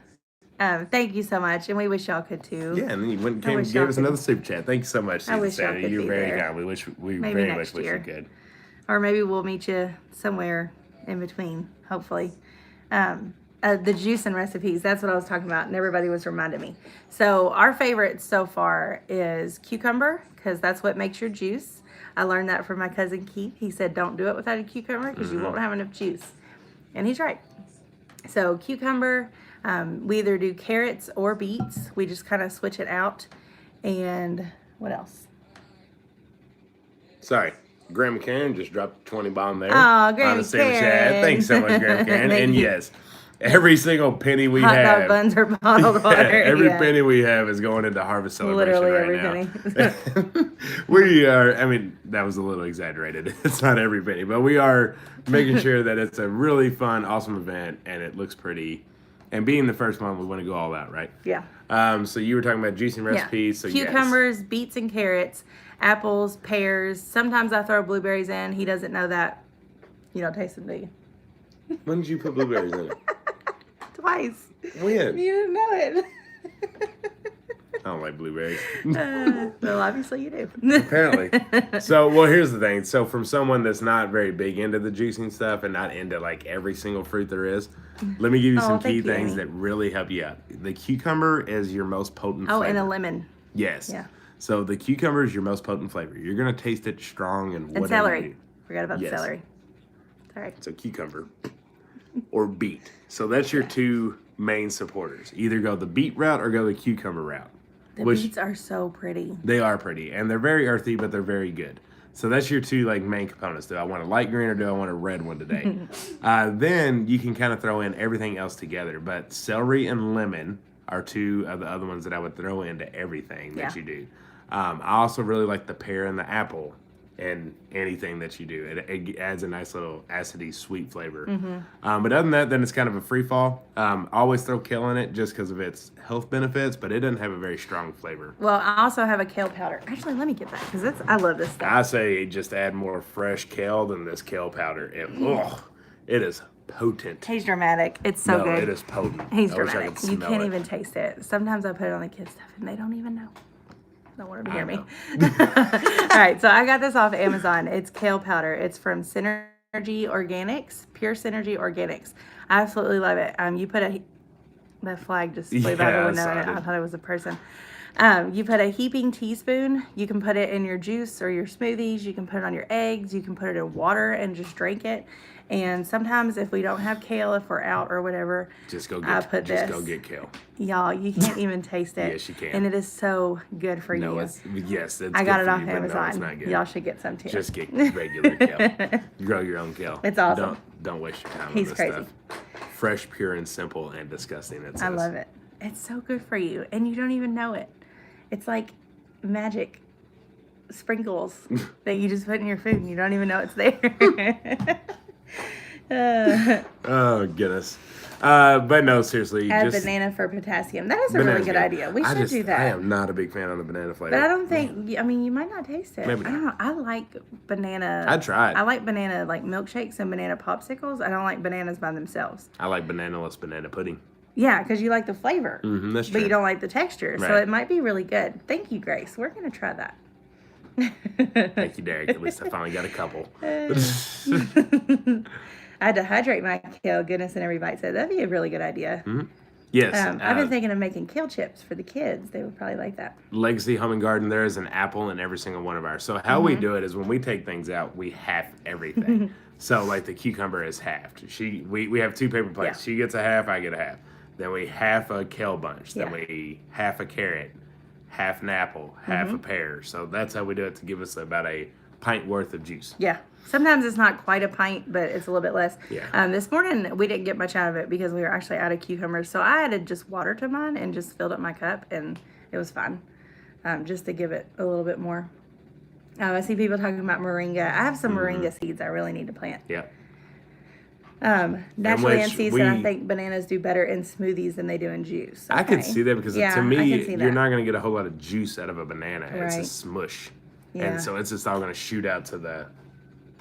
Thank you so much, and we wish y'all could too. Yeah, and then you went and gave us another super chat. Thank you so much, I wish y'all could You're be very there. kind. We very much wish you could. Or maybe we'll meet you somewhere in between, hopefully. The juice and recipes, that's what I was talking about, and everybody was reminding me. So our favorite so far is cucumber, because that's what makes your juice. I learned that from my cousin Keith. He said, don't do it without a cucumber, because you won't have enough juice. And he's right. So cucumber, we either do carrots or beets. We just kind of switch it out. And what else? Sorry. Graham Karen just dropped 20 bomb there. Oh, Graham Karen. Thanks so much, Graham Karen. And yes, every single penny we Hot have. dog buns or bottled water. Every penny we have is going into Harvest Celebration Literally right every now. penny. We are, I mean, that was a little exaggerated. It's not every penny, but we are making sure that it's a really fun, awesome event, and it looks pretty. And being the first one, we want to go all out, right? Yeah. So you were talking about juicing recipes. So cucumbers, beets, and carrots, apples, pears. Sometimes I throw blueberries in. He doesn't know that. You don't taste them, do you? When did you put blueberries in it? Twice. When? You didn't know it. I don't like blueberries. Well, obviously you do. Apparently. So, well, here's the thing. So, from someone that's not very big into the juicing stuff and not into like every single fruit there is, let me give you some key things that really help you out. The cucumber is your most potent flavor. And a lemon. Yes. Yeah. So, the cucumber is your most potent flavor. You're going to taste it strong and whatever celery. you do. Forgot about the celery. Sorry. So, cucumber or beet. So, that's your two main supporters. Either go the beet route or go the cucumber route. The beets are so pretty. They are pretty, and they're very earthy, but they're very good. So that's your two like main components. Do I want a light green or do I want a red one today? Then you can kind of throw in everything else together. But celery and lemon are two of the other ones that I would throw into everything that you do. I also really like the pear and the apple in anything that you do. It adds a nice little acidy, sweet flavor. Mm-hmm. But other than that, then it's kind of a free fall. Always throw kale in it just because of its health benefits, but it doesn't have a very strong flavor. Well, I also have a kale powder. Actually, let me get that because I love this stuff. I say just add more fresh kale than this kale powder. It is potent. He's dramatic. It's so good. It is potent. He's dramatic. You can't even taste it. Sometimes I put it on the kids' stuff and they don't even know. Don't want them to hear me. All right, so I got this off Amazon. It's kale powder. It's from Synergy Organics, Pure Synergy Organics. I absolutely love it. You put the flag just flew by the window and I thought it was a person. You put a heaping teaspoon. You can put it in your juice or your smoothies. You can put it on your eggs. You can put it in water and just drink it. And sometimes if we don't have kale, if we're out or whatever, go get kale. Y'all, you can't even taste it. Yes, you can. And it is so good for you. It's I got it off Amazon. No, it's not good. Y'all should get some too. Just get regular kale. Grow your own kale. It's awesome. Don't waste your time He's on this crazy. stuff. Fresh, pure, and simple, and disgusting. I love it. It's so good for you, and you don't even know it. It's like magic sprinkles that you just put in your food, and you don't even know it's there. Oh, goodness. But no, seriously. Add banana for potassium. That is a really good idea. We should do that. I am not a big fan of the banana flavor. But I don't think, I mean, you might not taste it. Maybe not. I don't know. I like banana. I tried. I like banana, like milkshakes and banana popsicles. I don't like bananas by themselves. I like banana-less banana pudding. Yeah, because you like the flavor. Mm-hmm, that's true. But you don't like the texture. Right. So it might be really good. Thank you, Grace. We're going to try that. Thank you, Derek. At least I finally got a couple. I had to hydrate my kale. Goodness, and every bite said that'd be a really good idea. Mm-hmm. Yes. I've been thinking of making kale chips for the kids. They would probably like that. Legacy Home and Garden, there is an apple in every single one of ours. So how we do it is when we take things out, we half everything. So like the cucumber is halved. We have two paper plates. Yeah. She gets a half, I get a half. Then we half a kale bunch. Then we half a carrot, half an apple, half a pear. So that's how we do it to give us about a pint worth of juice. Yeah. Sometimes it's not quite a pint, but it's a little bit less. Yeah. This morning, we didn't get much out of it because we were actually out of cucumbers. So I added just water to mine and just filled up my cup, and it was fine. Just to give it a little bit more. I see people talking about moringa. I have some moringa seeds I really need to plant. Yeah. Naturally Ann said I think bananas do better in smoothies than they do in juice. Okay. I could see that because to me, you're not going to get a whole lot of juice out of a banana. Right. It's a smush. Yeah. And so it's just all going to shoot out to the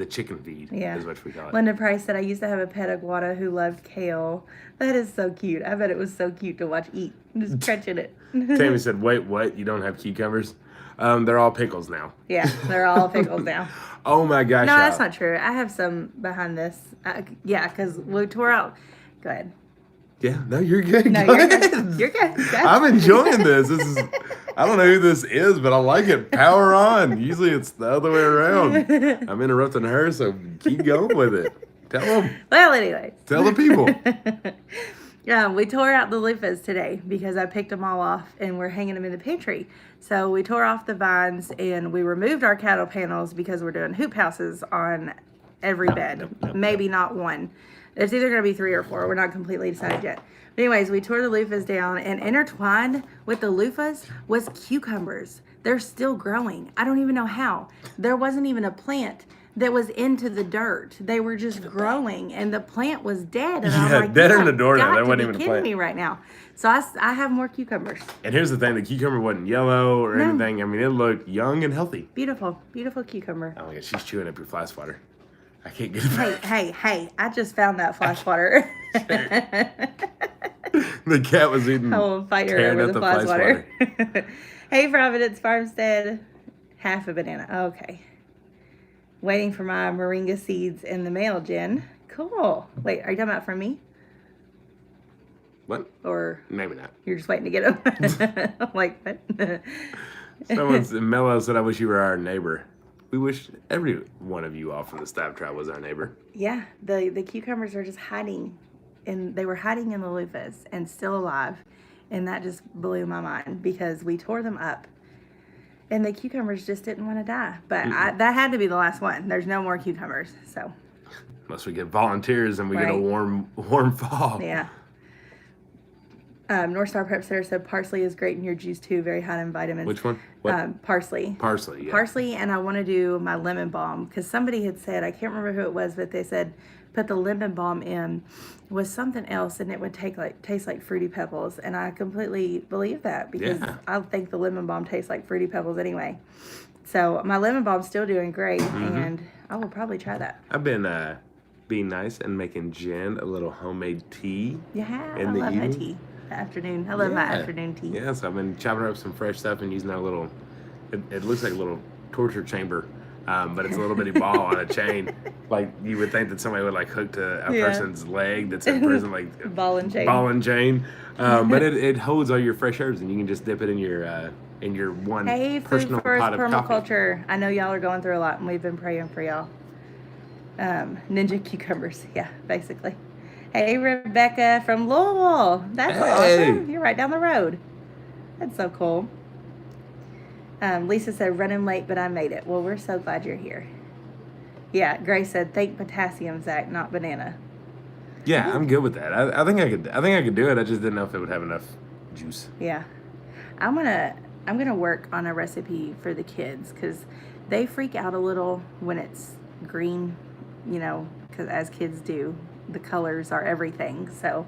chicken feed, is what we call it. Linda Price said, I used to have a pet iguana who loved kale. That is so cute. I bet it was so cute to watch eat. Just crunching it. Tammy said, wait, what? You don't have cucumbers? They're all pickles now. Yeah, they're all pickles now. Oh my gosh. No, that's not true. I have some behind this. Yeah, because we tore out. Go ahead. Yeah, no, you're good. No, you're good. You're good. I'm enjoying this. This is, I don't know who this is, but I like it. Power on. Usually it's the other way around. I'm interrupting her, so keep going with it. Tell them. Well, anyway. Tell the people. Yeah, we tore out the loofahs today because I picked them all off and we're hanging them in the pantry. So we tore off the vines and we removed our cattle panels because we're doing hoop houses on every bed. Maybe not one. It's either going to be 3 or 4. We're not completely decided yet. But anyways, we tore the loofahs down, and intertwined with the loofahs was cucumbers. They're still growing. I don't even know how. There wasn't even a plant that was into the dirt. They were just growing, and the plant was dead. And I'm like, dead in the door now. That wasn't even a plant. plant. Me right now. So I have more cucumbers. And here's the thing: the cucumber wasn't yellow or anything. I mean, it looked young and healthy. Beautiful, beautiful cucumber. Oh my God, she's chewing up your fly swatter. I can't get it. Hey! I just found that fly swatter. The cat was eating. I will fight her over the fly swatter. Hey, Providence Farmstead. Half a banana. Okay. Waiting for my Moringa seeds in the mail, Jen. Cool. Wait, are you talking about from me? What? Or maybe not. You're just waiting to get them. I'm like, what? Mello said, I wish you were our neighbor. We wish every one of you all from the Stivers tribe was our neighbor. Yeah, the cucumbers are just hiding, and they were hiding in the loofahs and still alive, and that just blew my mind because we tore them up, and the cucumbers just didn't want to die. But that had to be the last one. There's no more cucumbers, so. Unless we get volunteers and we get a warm fall. Yeah. North Star Prep Center said parsley is great in your juice too, very high in vitamins. Which one? What? Parsley. Parsley, yeah. Parsley, and I want to do my lemon balm because somebody had said, I can't remember who it was, but they said put the lemon balm in with something else and it would taste like Fruity Pebbles, and I completely believe that because I think the lemon balm tastes like Fruity Pebbles anyway. So my lemon balm's still doing great, and I will probably try that. I've been being nice and making Jen a little homemade tea. Yeah, in I the love evening. my tea. Afternoon. I love my afternoon tea. Yeah, so I've been chopping up some fresh stuff and using that little, it looks like a little torture chamber, but it's a little bitty ball on a chain. Like you would think that somebody would like hook to a person's leg that's in prison, like ball and chain. But it holds all your fresh herbs and you can just dip it in your one personal Food pot of permaculture. coffee. I know y'all are going through a lot and we've been praying for y'all. Ninja cucumbers. Yeah, basically. Hey, Rebecca from Louisville. That's awesome. You're right down the road. That's so cool. Lisa said, running late, but I made it. Well, we're so glad you're here. Yeah, Grace said, think potassium, Zach, not banana. Yeah, I'm good with that. I think I could do it. I just didn't know if it would have enough juice. Yeah. I'm gonna work on a recipe for the kids because they freak out a little when it's green, you know, because as kids do. The colors are everything. So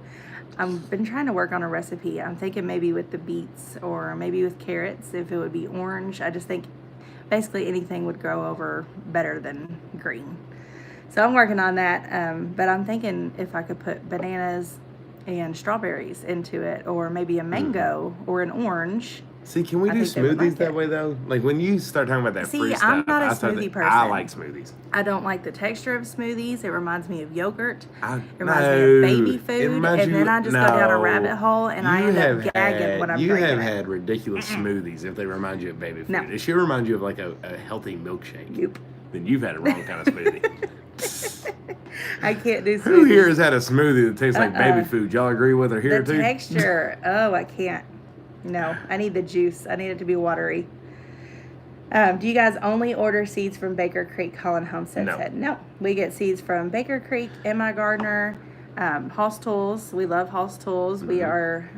I've been trying to work on a recipe. I'm thinking maybe with the beets or maybe with carrots if it would be orange. I just think basically anything would grow over better than green. So I'm working on that. But I'm thinking if I could put bananas and strawberries into it or maybe a mango or an orange. See, can we do smoothies that way though? Like when you start talking about that free stuff, I'm not a smoothie person. I like smoothies. I don't like the texture of smoothies. It reminds me of yogurt. It reminds me of baby food. And then I just go down a rabbit hole and I end up gagging when I'm drinking You have had ridiculous smoothies if they remind you of baby food. No. It should remind you of like a healthy milkshake. Yep. Then you've had a wrong kind of smoothie. I can't do smoothies. Who here has had a smoothie that tastes like baby food? Y'all agree with her here too? The texture. Oh, I can't. No, I need the juice. I need it to be watery. Do you guys only order seeds from Baker Creek? Colin Homestead said. No. We get seeds from Baker Creek, M.I. Gardner, Hoss Tools. We love Hoss Tools. We are,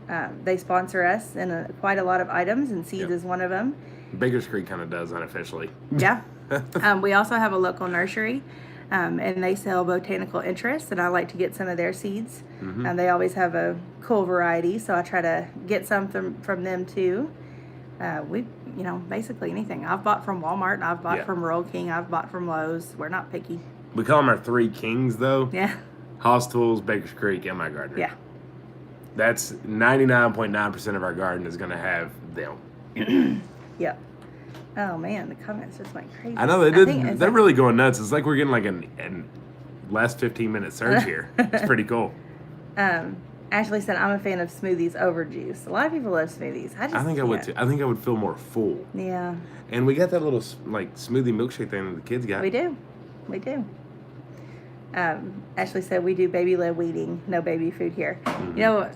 they sponsor us in quite a lot of items, and seeds is one of them. Baker's Creek kind of does unofficially. Yeah. We also have a local nursery. And they sell botanical interests, and I like to get some of their seeds. And they always have a cool variety, so I try to get some from them too. Basically anything. I've bought from Walmart, I've bought from Rural King, I've bought from Lowe's. We're not picky. We call them our three kings, though. Yeah. Hoss Tools, Baker's Creek, and my gardener. Yeah. That's 99.9% of our garden is going to have them. Yep. Oh man, the comments just went crazy. I know they're really going nuts. It's like we're getting like an last 15-minute surge here. It's pretty cool. Ashley said, "I'm a fan of smoothies over juice." A lot of people love smoothies. I think I would too. I think I would feel more full. Yeah. And we got that little like smoothie milkshake thing that the kids got. We do. Ashley said, "We do baby-led weaning, no baby food here." You know,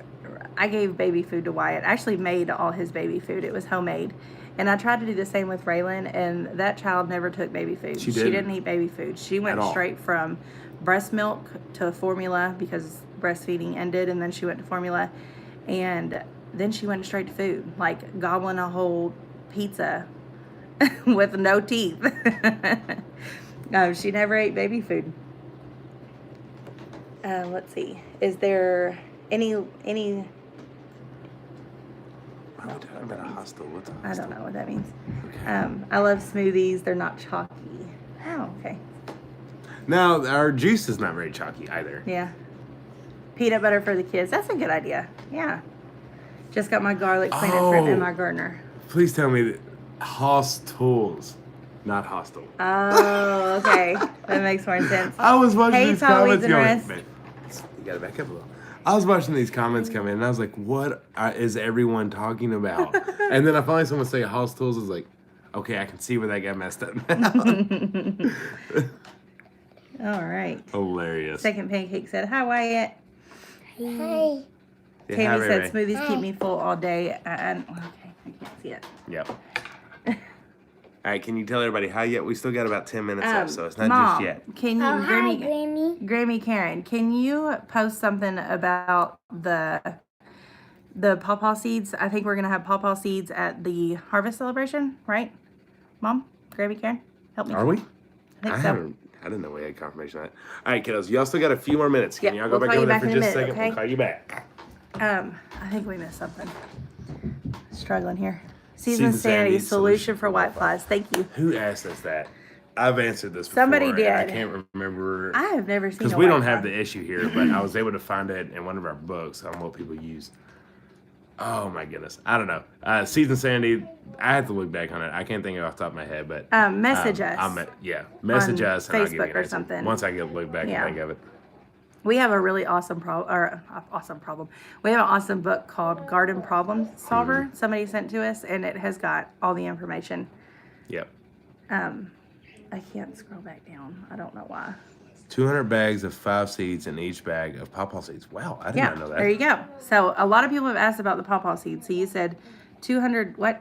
I gave baby food to Wyatt. I actually made all his baby food. It was homemade. And I tried to do the same with Raylan, and that child never took baby food. She didn't eat baby food. She went straight from breast milk to formula because breastfeeding ended, and then she went to formula. And then she went straight to food, like gobbling a whole pizza with no teeth. No, she never ate baby food. Let's see. Is there any Why are we talking about a hostel? What's a hostel? I don't know what that means. Okay. I love smoothies. They're not chalky. Oh, okay. Now, our juice is not very chalky either. Yeah. Peanut butter for the kids. That's a good idea. Yeah. Just got my garlic cleaner from M.I. Gardner. Please tell me that Hoss Tools, not Hostel. Oh, okay. That makes more sense. I was watching these comments going, man, you gotta back up a little. I was watching these comments come in, and I was like, what is everyone talking about? And then I finally someone say Hoss Tools. I was like, okay, I can see where that got messed up now. All right. Hilarious. Second Pancake said, "Hi, Wyatt." Hi. Tammy said, "Smoothies keep me full all day." Okay, I can't see it. Yep. All right, can you tell everybody hi yet? We still got about 10 minutes left, so it's not Mom, just yet. Can you, Grammy. Grammy Karen, can you post something about the the pawpaw seeds, I think we're going to have pawpaw seeds at the harvest celebration, right? Mom? Gravy Karen? Help me. Are we? I think so. I didn't know we had confirmation of that. All right, kiddos, y'all still got a few more minutes. Can y'all go we'll back call over you there back for in a just a minute, second? okay? We'll call you back. I think we missed something. Struggling here. Season Sanity solution for white flies. Thank you. Who asked us that? I've answered this before. Somebody did. I can't remember. I have never seen because we don't have the issue here, but I was able to find it in one of our books on what people use. Oh my goodness, I don't know. Season Sanity, I have to look back on it. I can't think of it off the top of my head, but message us. Message us and Facebook I'll give you an or answer. something. Once I get look back and think of it. We have a really awesome problem. We have an awesome book called Garden Problem Solver. Mm-hmm. Somebody sent to us, and it has got all the information. Yep. I can't scroll back down. I don't know why. 200 bags of 5 seeds in each bag of pawpaw seeds. Wow, I did not know that. There you go. So a lot of people have asked about the pawpaw seeds. So you said 200 what?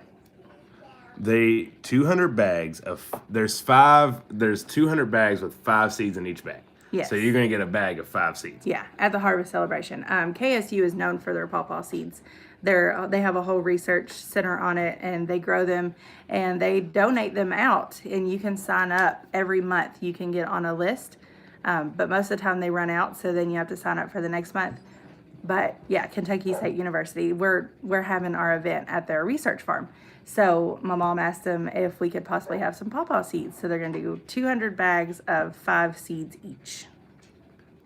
200 bags of there's 200 bags with 5 seeds in each bag. Yes. So you're going to get a bag of 5 seeds. Yeah, at the harvest celebration. KSU is known for their pawpaw seeds. They have a whole research center on it, and they grow them and they donate them out, and you can sign up every month. You can get on a list, but most of the time they run out, so then you have to sign up for the next month. But yeah, Kentucky State University, we're having our event at their research farm. So my mom asked them if we could possibly have some pawpaw seeds. So they're going to do 200 bags of 5 seeds each.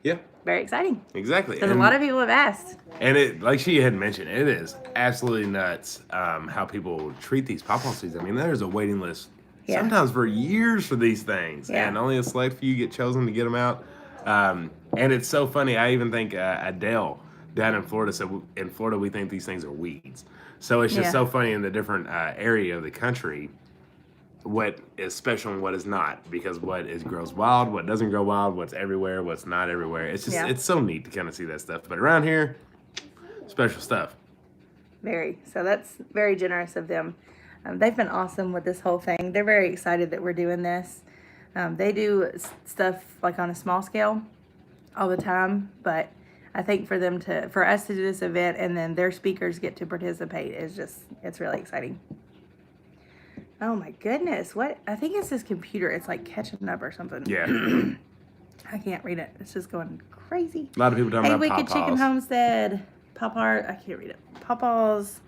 Yeah. Very exciting. Exactly. Because a lot of people have asked. And it, like she had mentioned, it is absolutely nuts how people treat these pawpaw seeds. I mean, there's a waiting list sometimes for years for these things. Yeah. And only a select few get chosen to get them out. And it's so funny. I even think Adele down in Florida said, in Florida, we think these things are weeds. So it's just so funny in the different area of the country what is special and what is not, because what grows wild, what doesn't grow wild, what's everywhere, what's not everywhere. It's just it's so neat to kind of see that stuff. But around here, special stuff. Very. So that's very generous of them. They've been awesome with this whole thing. They're very excited that we're doing this. They do stuff like on a small scale all the time, but I think for us to do this event and then their speakers get to participate it's really exciting. Oh my goodness. What? I think it's this computer. It's like catching up or something. Yeah. I can't read it. It's just going crazy. A lot of people talking about Wicked pawpaws. Chicken Homestead. Pawpaw. I can't read it. Pawpaws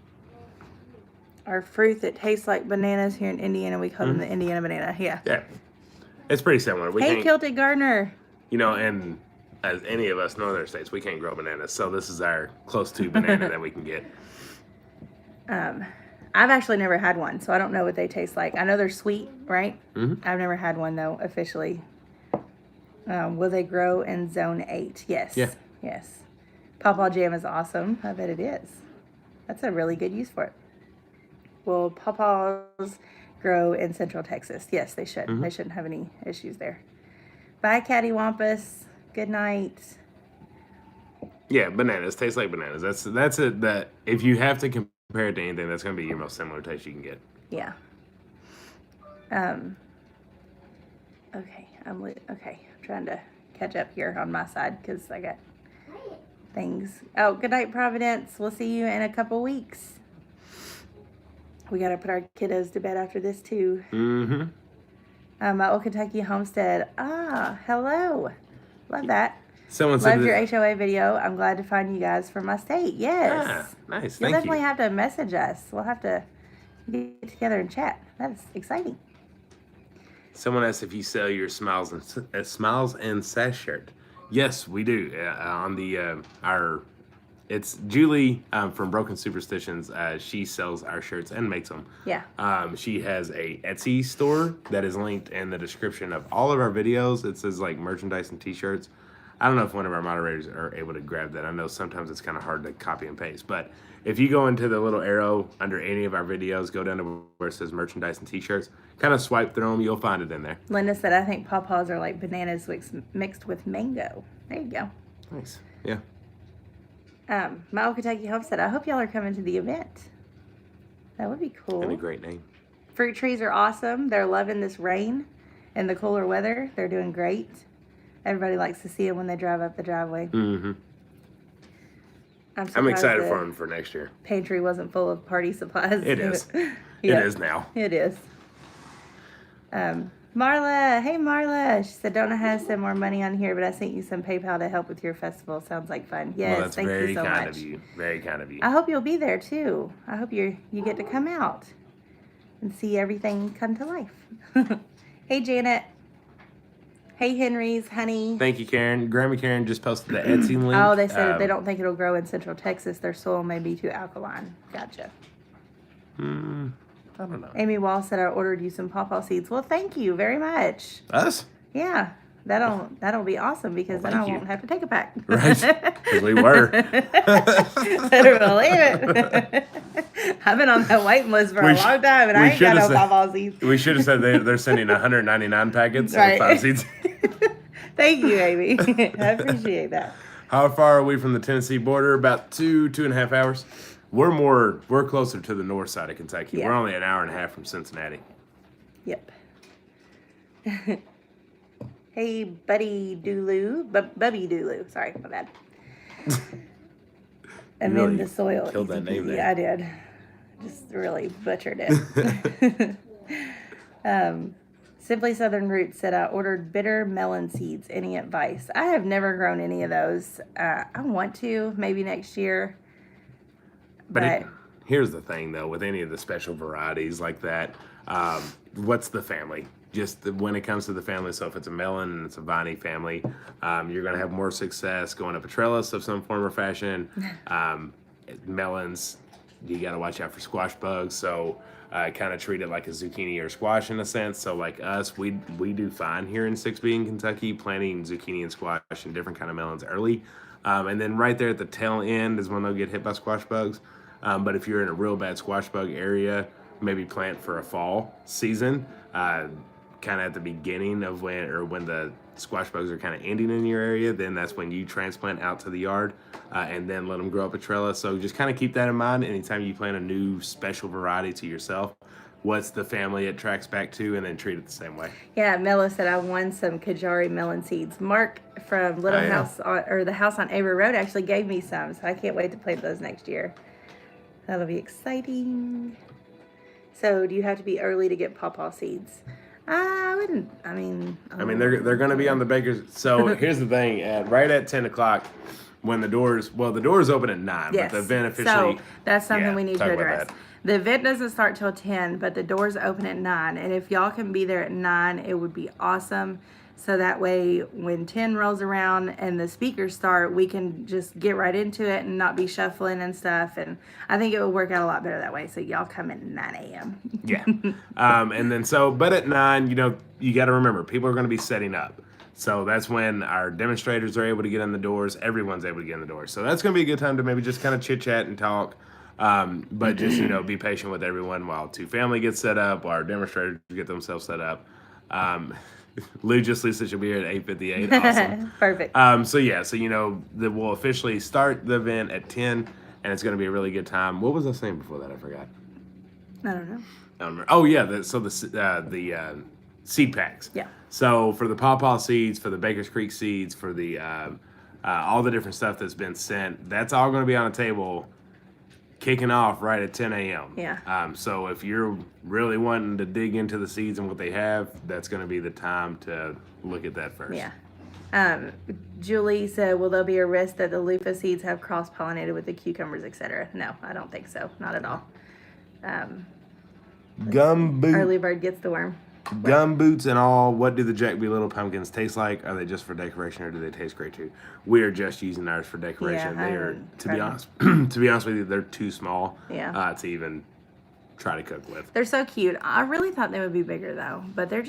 are fruit that tastes like bananas here in Indiana. We call them the Indiana banana. Yeah. Yeah. It's pretty similar. Hey, Kilted Gardener. You know, and as any of us northern states, we can't grow bananas. So this is our close to banana that we can get. I've actually never had one, so I don't know what they taste like. I know they're sweet, right? Mm-hmm. I've never had one, though, officially. Will they grow in Zone 8? Yes. Yeah. Yes. Pawpaw jam is awesome. I bet it is. That's a really good use for it. Will pawpaws grow in Central Texas? Yes, they should. Mm-hmm. They shouldn't have any issues there. Bye, Cattywampus. Good night. Yeah, bananas taste like bananas. That's it. That if you have to compare it to anything, that's going to be your most similar taste you can get. Yeah. Okay. I'm trying to catch up here on my side because I got things. Oh, good night, Providence. We'll see you in a couple weeks. We got to put our kiddos to bed after this too. Mm-hmm. My Old Kentucky Homestead. Hello. Love that. Someone said loved your HOA video. I'm glad to find you guys from my state. Yes. Nice. You'll Thank definitely you. have to message us. We'll have to get together and chat. That's exciting. Someone asked if you sell your Smiles and Sash shirt. Yes, we do. On the it's Julie from Broken Superstitions. She sells our shirts and makes them. Yeah. She has a Etsy store that is linked in the description of all of our videos. It says like merchandise and T-shirts. I don't know if one of our moderators are able to grab that. I know sometimes it's kind of hard to copy and paste, but if you go into the little arrow under any of our videos, go down to where it says merchandise and T-shirts, kind of swipe through them, you'll find it in there. Linda said, I think pawpaws are like bananas mixed with mango. There you go. Nice. Yeah. My Old Kentucky Homestead, I hope y'all are coming to the event. That would be cool. And a great name. Fruit trees are awesome. They're loving this rain and the cooler weather. They're doing great. Everybody likes to see them when they drive up the driveway. Mm-hmm. I'm excited for them for next year. Pantry wasn't full of party supplies. It is. Yeah, it is now. It is. Marla, hey Marla. She said, don't know how to send more money on here, but I sent you some PayPal to help with your festival. Sounds like fun. Yes, well, thank you so much. Very kind of you. Very kind of you. I hope you'll be there too. I hope you get to come out and see everything come to life. Hey Janet. Hey Henry's, honey. Thank you, Karen. Grandma Karen just posted the Etsy link. Oh, they said they don't think it'll grow in Central Texas. Their soil may be too alkaline. Gotcha. I don't know. Amy Wall said I ordered you some pawpaw seeds. Well, thank you very much. Us? Yeah. That'll be awesome because then I won't have to take a pack. Right. Because we were. Better believe it. I've been on that waiting list for a long time and I ain't got no pawpaw seeds. We should have said they're sending 199 packets of 5 seeds. Thank you, Amy. I appreciate that. How far are we from the Tennessee border? About 2.5 hours. We're closer to the north side of Kentucky. Yeah. We're only an hour and a half from Cincinnati. Yep. Hey, Buddy Dooloo. Bubby Dooloo. Sorry, my bad. I'm really in the soil. Killed that name there. Yeah, I did. Just really butchered it. Simply Southern Roots said, I ordered bitter melon seeds. Any advice? I have never grown any of those. I want to, maybe next year. But here's the thing, though, with any of the special varieties like that, what's the family? Just when it comes to the family, so if it's a melon and it's a viney family, you're going to have more success going up a trellis of some form or fashion. Melons, you got to watch out for squash bugs, so kind of treat it like a zucchini or squash in a sense. So like us, we do fine here in 6B in Kentucky, planting zucchini and squash and different kind of melons early. And then right there at the tail end is when they'll get hit by squash bugs. But if you're in a real bad squash bug area, maybe plant for a fall season, kind of at the beginning of when the squash bugs are kind of ending in your area, then that's when you transplant out to the yard and then let them grow up a trellis. So just kind of keep that in mind anytime you plant a new special variety to yourself. What's the family it tracks back to, and then treat it the same way. Yeah, Mela said I won some Kajari melon seeds. Mark from the house on Avery Road actually gave me some, so I can't wait to plant those next year. That'll be exciting. So, do you have to be early to get pawpaw seeds? I wouldn't. I mean, they're going to be on the baker's. So here's the thing: right at 10 o'clock, when the doors open at 9, yes. but the event officially. So that's something we need to address. That. The event doesn't start till 10, but the doors open at 9. And if y'all can be there at 9, it would be awesome. So that way, when 10 rolls around and the speakers start, we can just get right into it and not be shuffling and stuff. And I think it would work out a lot better that way. So y'all come at 9 a.m. Yeah. And then but at 9, you got to remember, people are going to be setting up. So that's when our demonstrators are able to get in the doors. Everyone's able to get in the doors. So that's going to be a good time to maybe just kind of chit chat and talk. But just, be patient with everyone while two family gets set up, while our demonstrators get themselves set up. Lou just said she'll be here at 8:58. Awesome. Perfect. That we'll officially start the event at 10, and it's going to be a really good time. What was I saying before that? I forgot. I don't know. I don't remember. Oh yeah, the seed packs. Yeah. So for the pawpaw seeds, for the Baker's Creek seeds, for the all the different stuff that's been sent, that's all going to be on a table kicking off right at 10 a.m. Yeah. So if you're really wanting to dig into the seeds and what they have, that's going to be the time to look at that first. Yeah. Julie said, will there be a risk that the loofah seeds have cross-pollinated with the cucumbers, etc.? No, I don't think so. Not at all. Early bird gets the worm. Gum boots and all, what do the Jack B. Little pumpkins taste like? Are they just for decoration or do they taste great too? We are just using ours for decoration. Yeah, They are, to be honest with you, they're too small to even try to cook with. They're so cute. I really thought they would be bigger though, but they're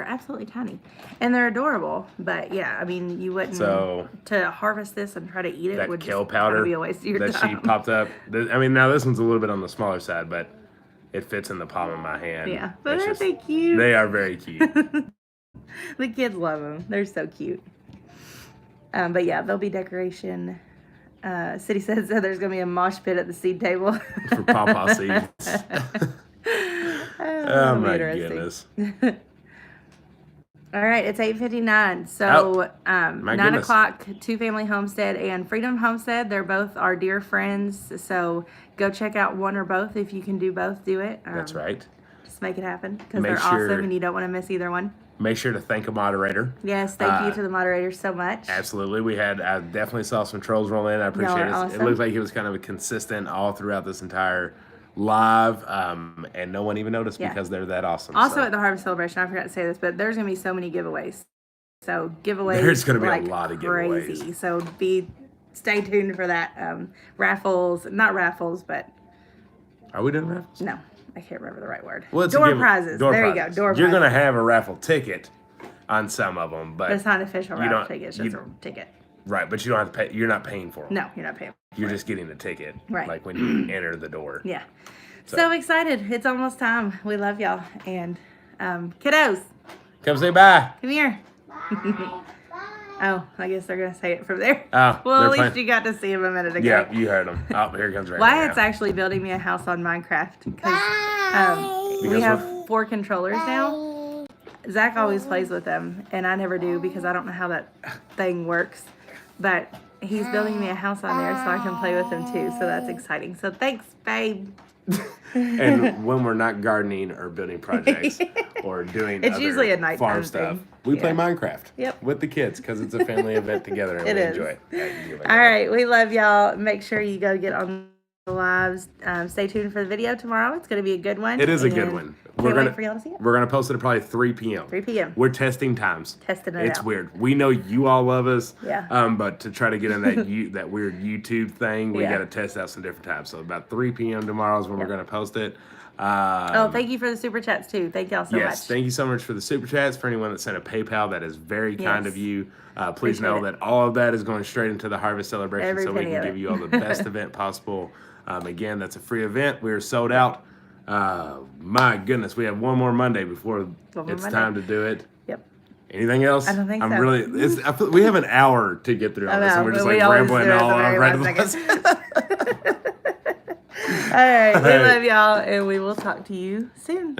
absolutely tiny. And they're adorable. But yeah, I mean, you wouldn't, to harvest this and try to eat it would kale just powder be a waste of your that time. she popped up. Now this one's a little bit on the smaller side, but it fits in the palm of my hand. Yeah, but aren't they cute? They are very cute. The kids love them. They're so cute. But yeah, they'll be decoration. City says there's going to be a mosh pit at the seed table. For pawpaw seeds. Oh my goodness. All right, it's 8:59. So 9 goodness. o'clock, Two Family Homestead and Freedom Homestead. They're both our dear friends. So go check out one or both. If you can do both, do it. That's right. Just make it happen because Make they're sure- awesome and you don't want to miss either one. Make sure to thank a moderator. Yes, thank you to the moderators so much. Absolutely. I definitely saw some trolls roll in. I appreciate it. Awesome. It looks like it was kind of a consistent all throughout this entire live, and no one even noticed because they're that awesome. Also at the Harvest Celebration, I forgot to say this, but there's going to be so many giveaways. So giveaways. There's going to be like a lot of crazy. giveaways. So stay tuned for that. Raffles, not raffles, but. Are we doing raffles? No, I can't remember the right word. Well, it's door prizes. Door there prizes. You go. Door You're prizes. going to have a raffle ticket on some of them, but it's not an official raffle ticket. It's just a ticket. Right, but you don't have to pay. You're not paying for them. No, you're not paying. You're just getting a ticket. Right. Like when you enter the door. Yeah. So excited. It's almost time. We love y'all. And kiddos, Come say bye. come here. Oh, I guess they're going to say it from there. Oh, well, they're at least playing- you got to see them a minute ago. Yeah, you heard them. Oh, here comes right Wyatt's now. actually building me a house on Minecraft because we Because have 4 controllers now. Zach always plays with them, and I never do because I don't know how that thing works. But he's building me a house on there so I can play with them too. So that's exciting. So thanks, babe. And when we're not gardening or building projects or doing It's other usually a nighttime farm stuff, thing. we play Yeah. Minecraft Yep. with the kids because it's a family event together and It we is. enjoy it. All right, we love y'all. Make sure you go get on the lives. Stay tuned for the video tomorrow. It's going to be a good one. It is a and good one. Can't wait for y'all to see it. We're gonna post it at probably 3 p.m. 3 p.m. We're testing times. Testing it It's out. weird. We know you all love us. Yeah. But to try to get in that that weird YouTube thing, we Yeah. got to test out some different times. So about 3 p.m. tomorrow is when we're gonna post it. Thank you for the super chats too. Thank y'all so much. Yes, thank you so much for the super chats. For anyone that sent a PayPal, that is very kind Yes. of you. Please Appreciate know it. that all of that is going straight into the Harvest Celebration, Every so we penny can of give it. you all the best event possible. Again, that's a free event. We're sold out. My goodness, we have one more Monday before it's time to do it. Yep. Anything else? I don't think I'm so. really. We have an hour to get through all this, and we're just like rambling all on right All and right, we love y'all, and we will talk to you soon.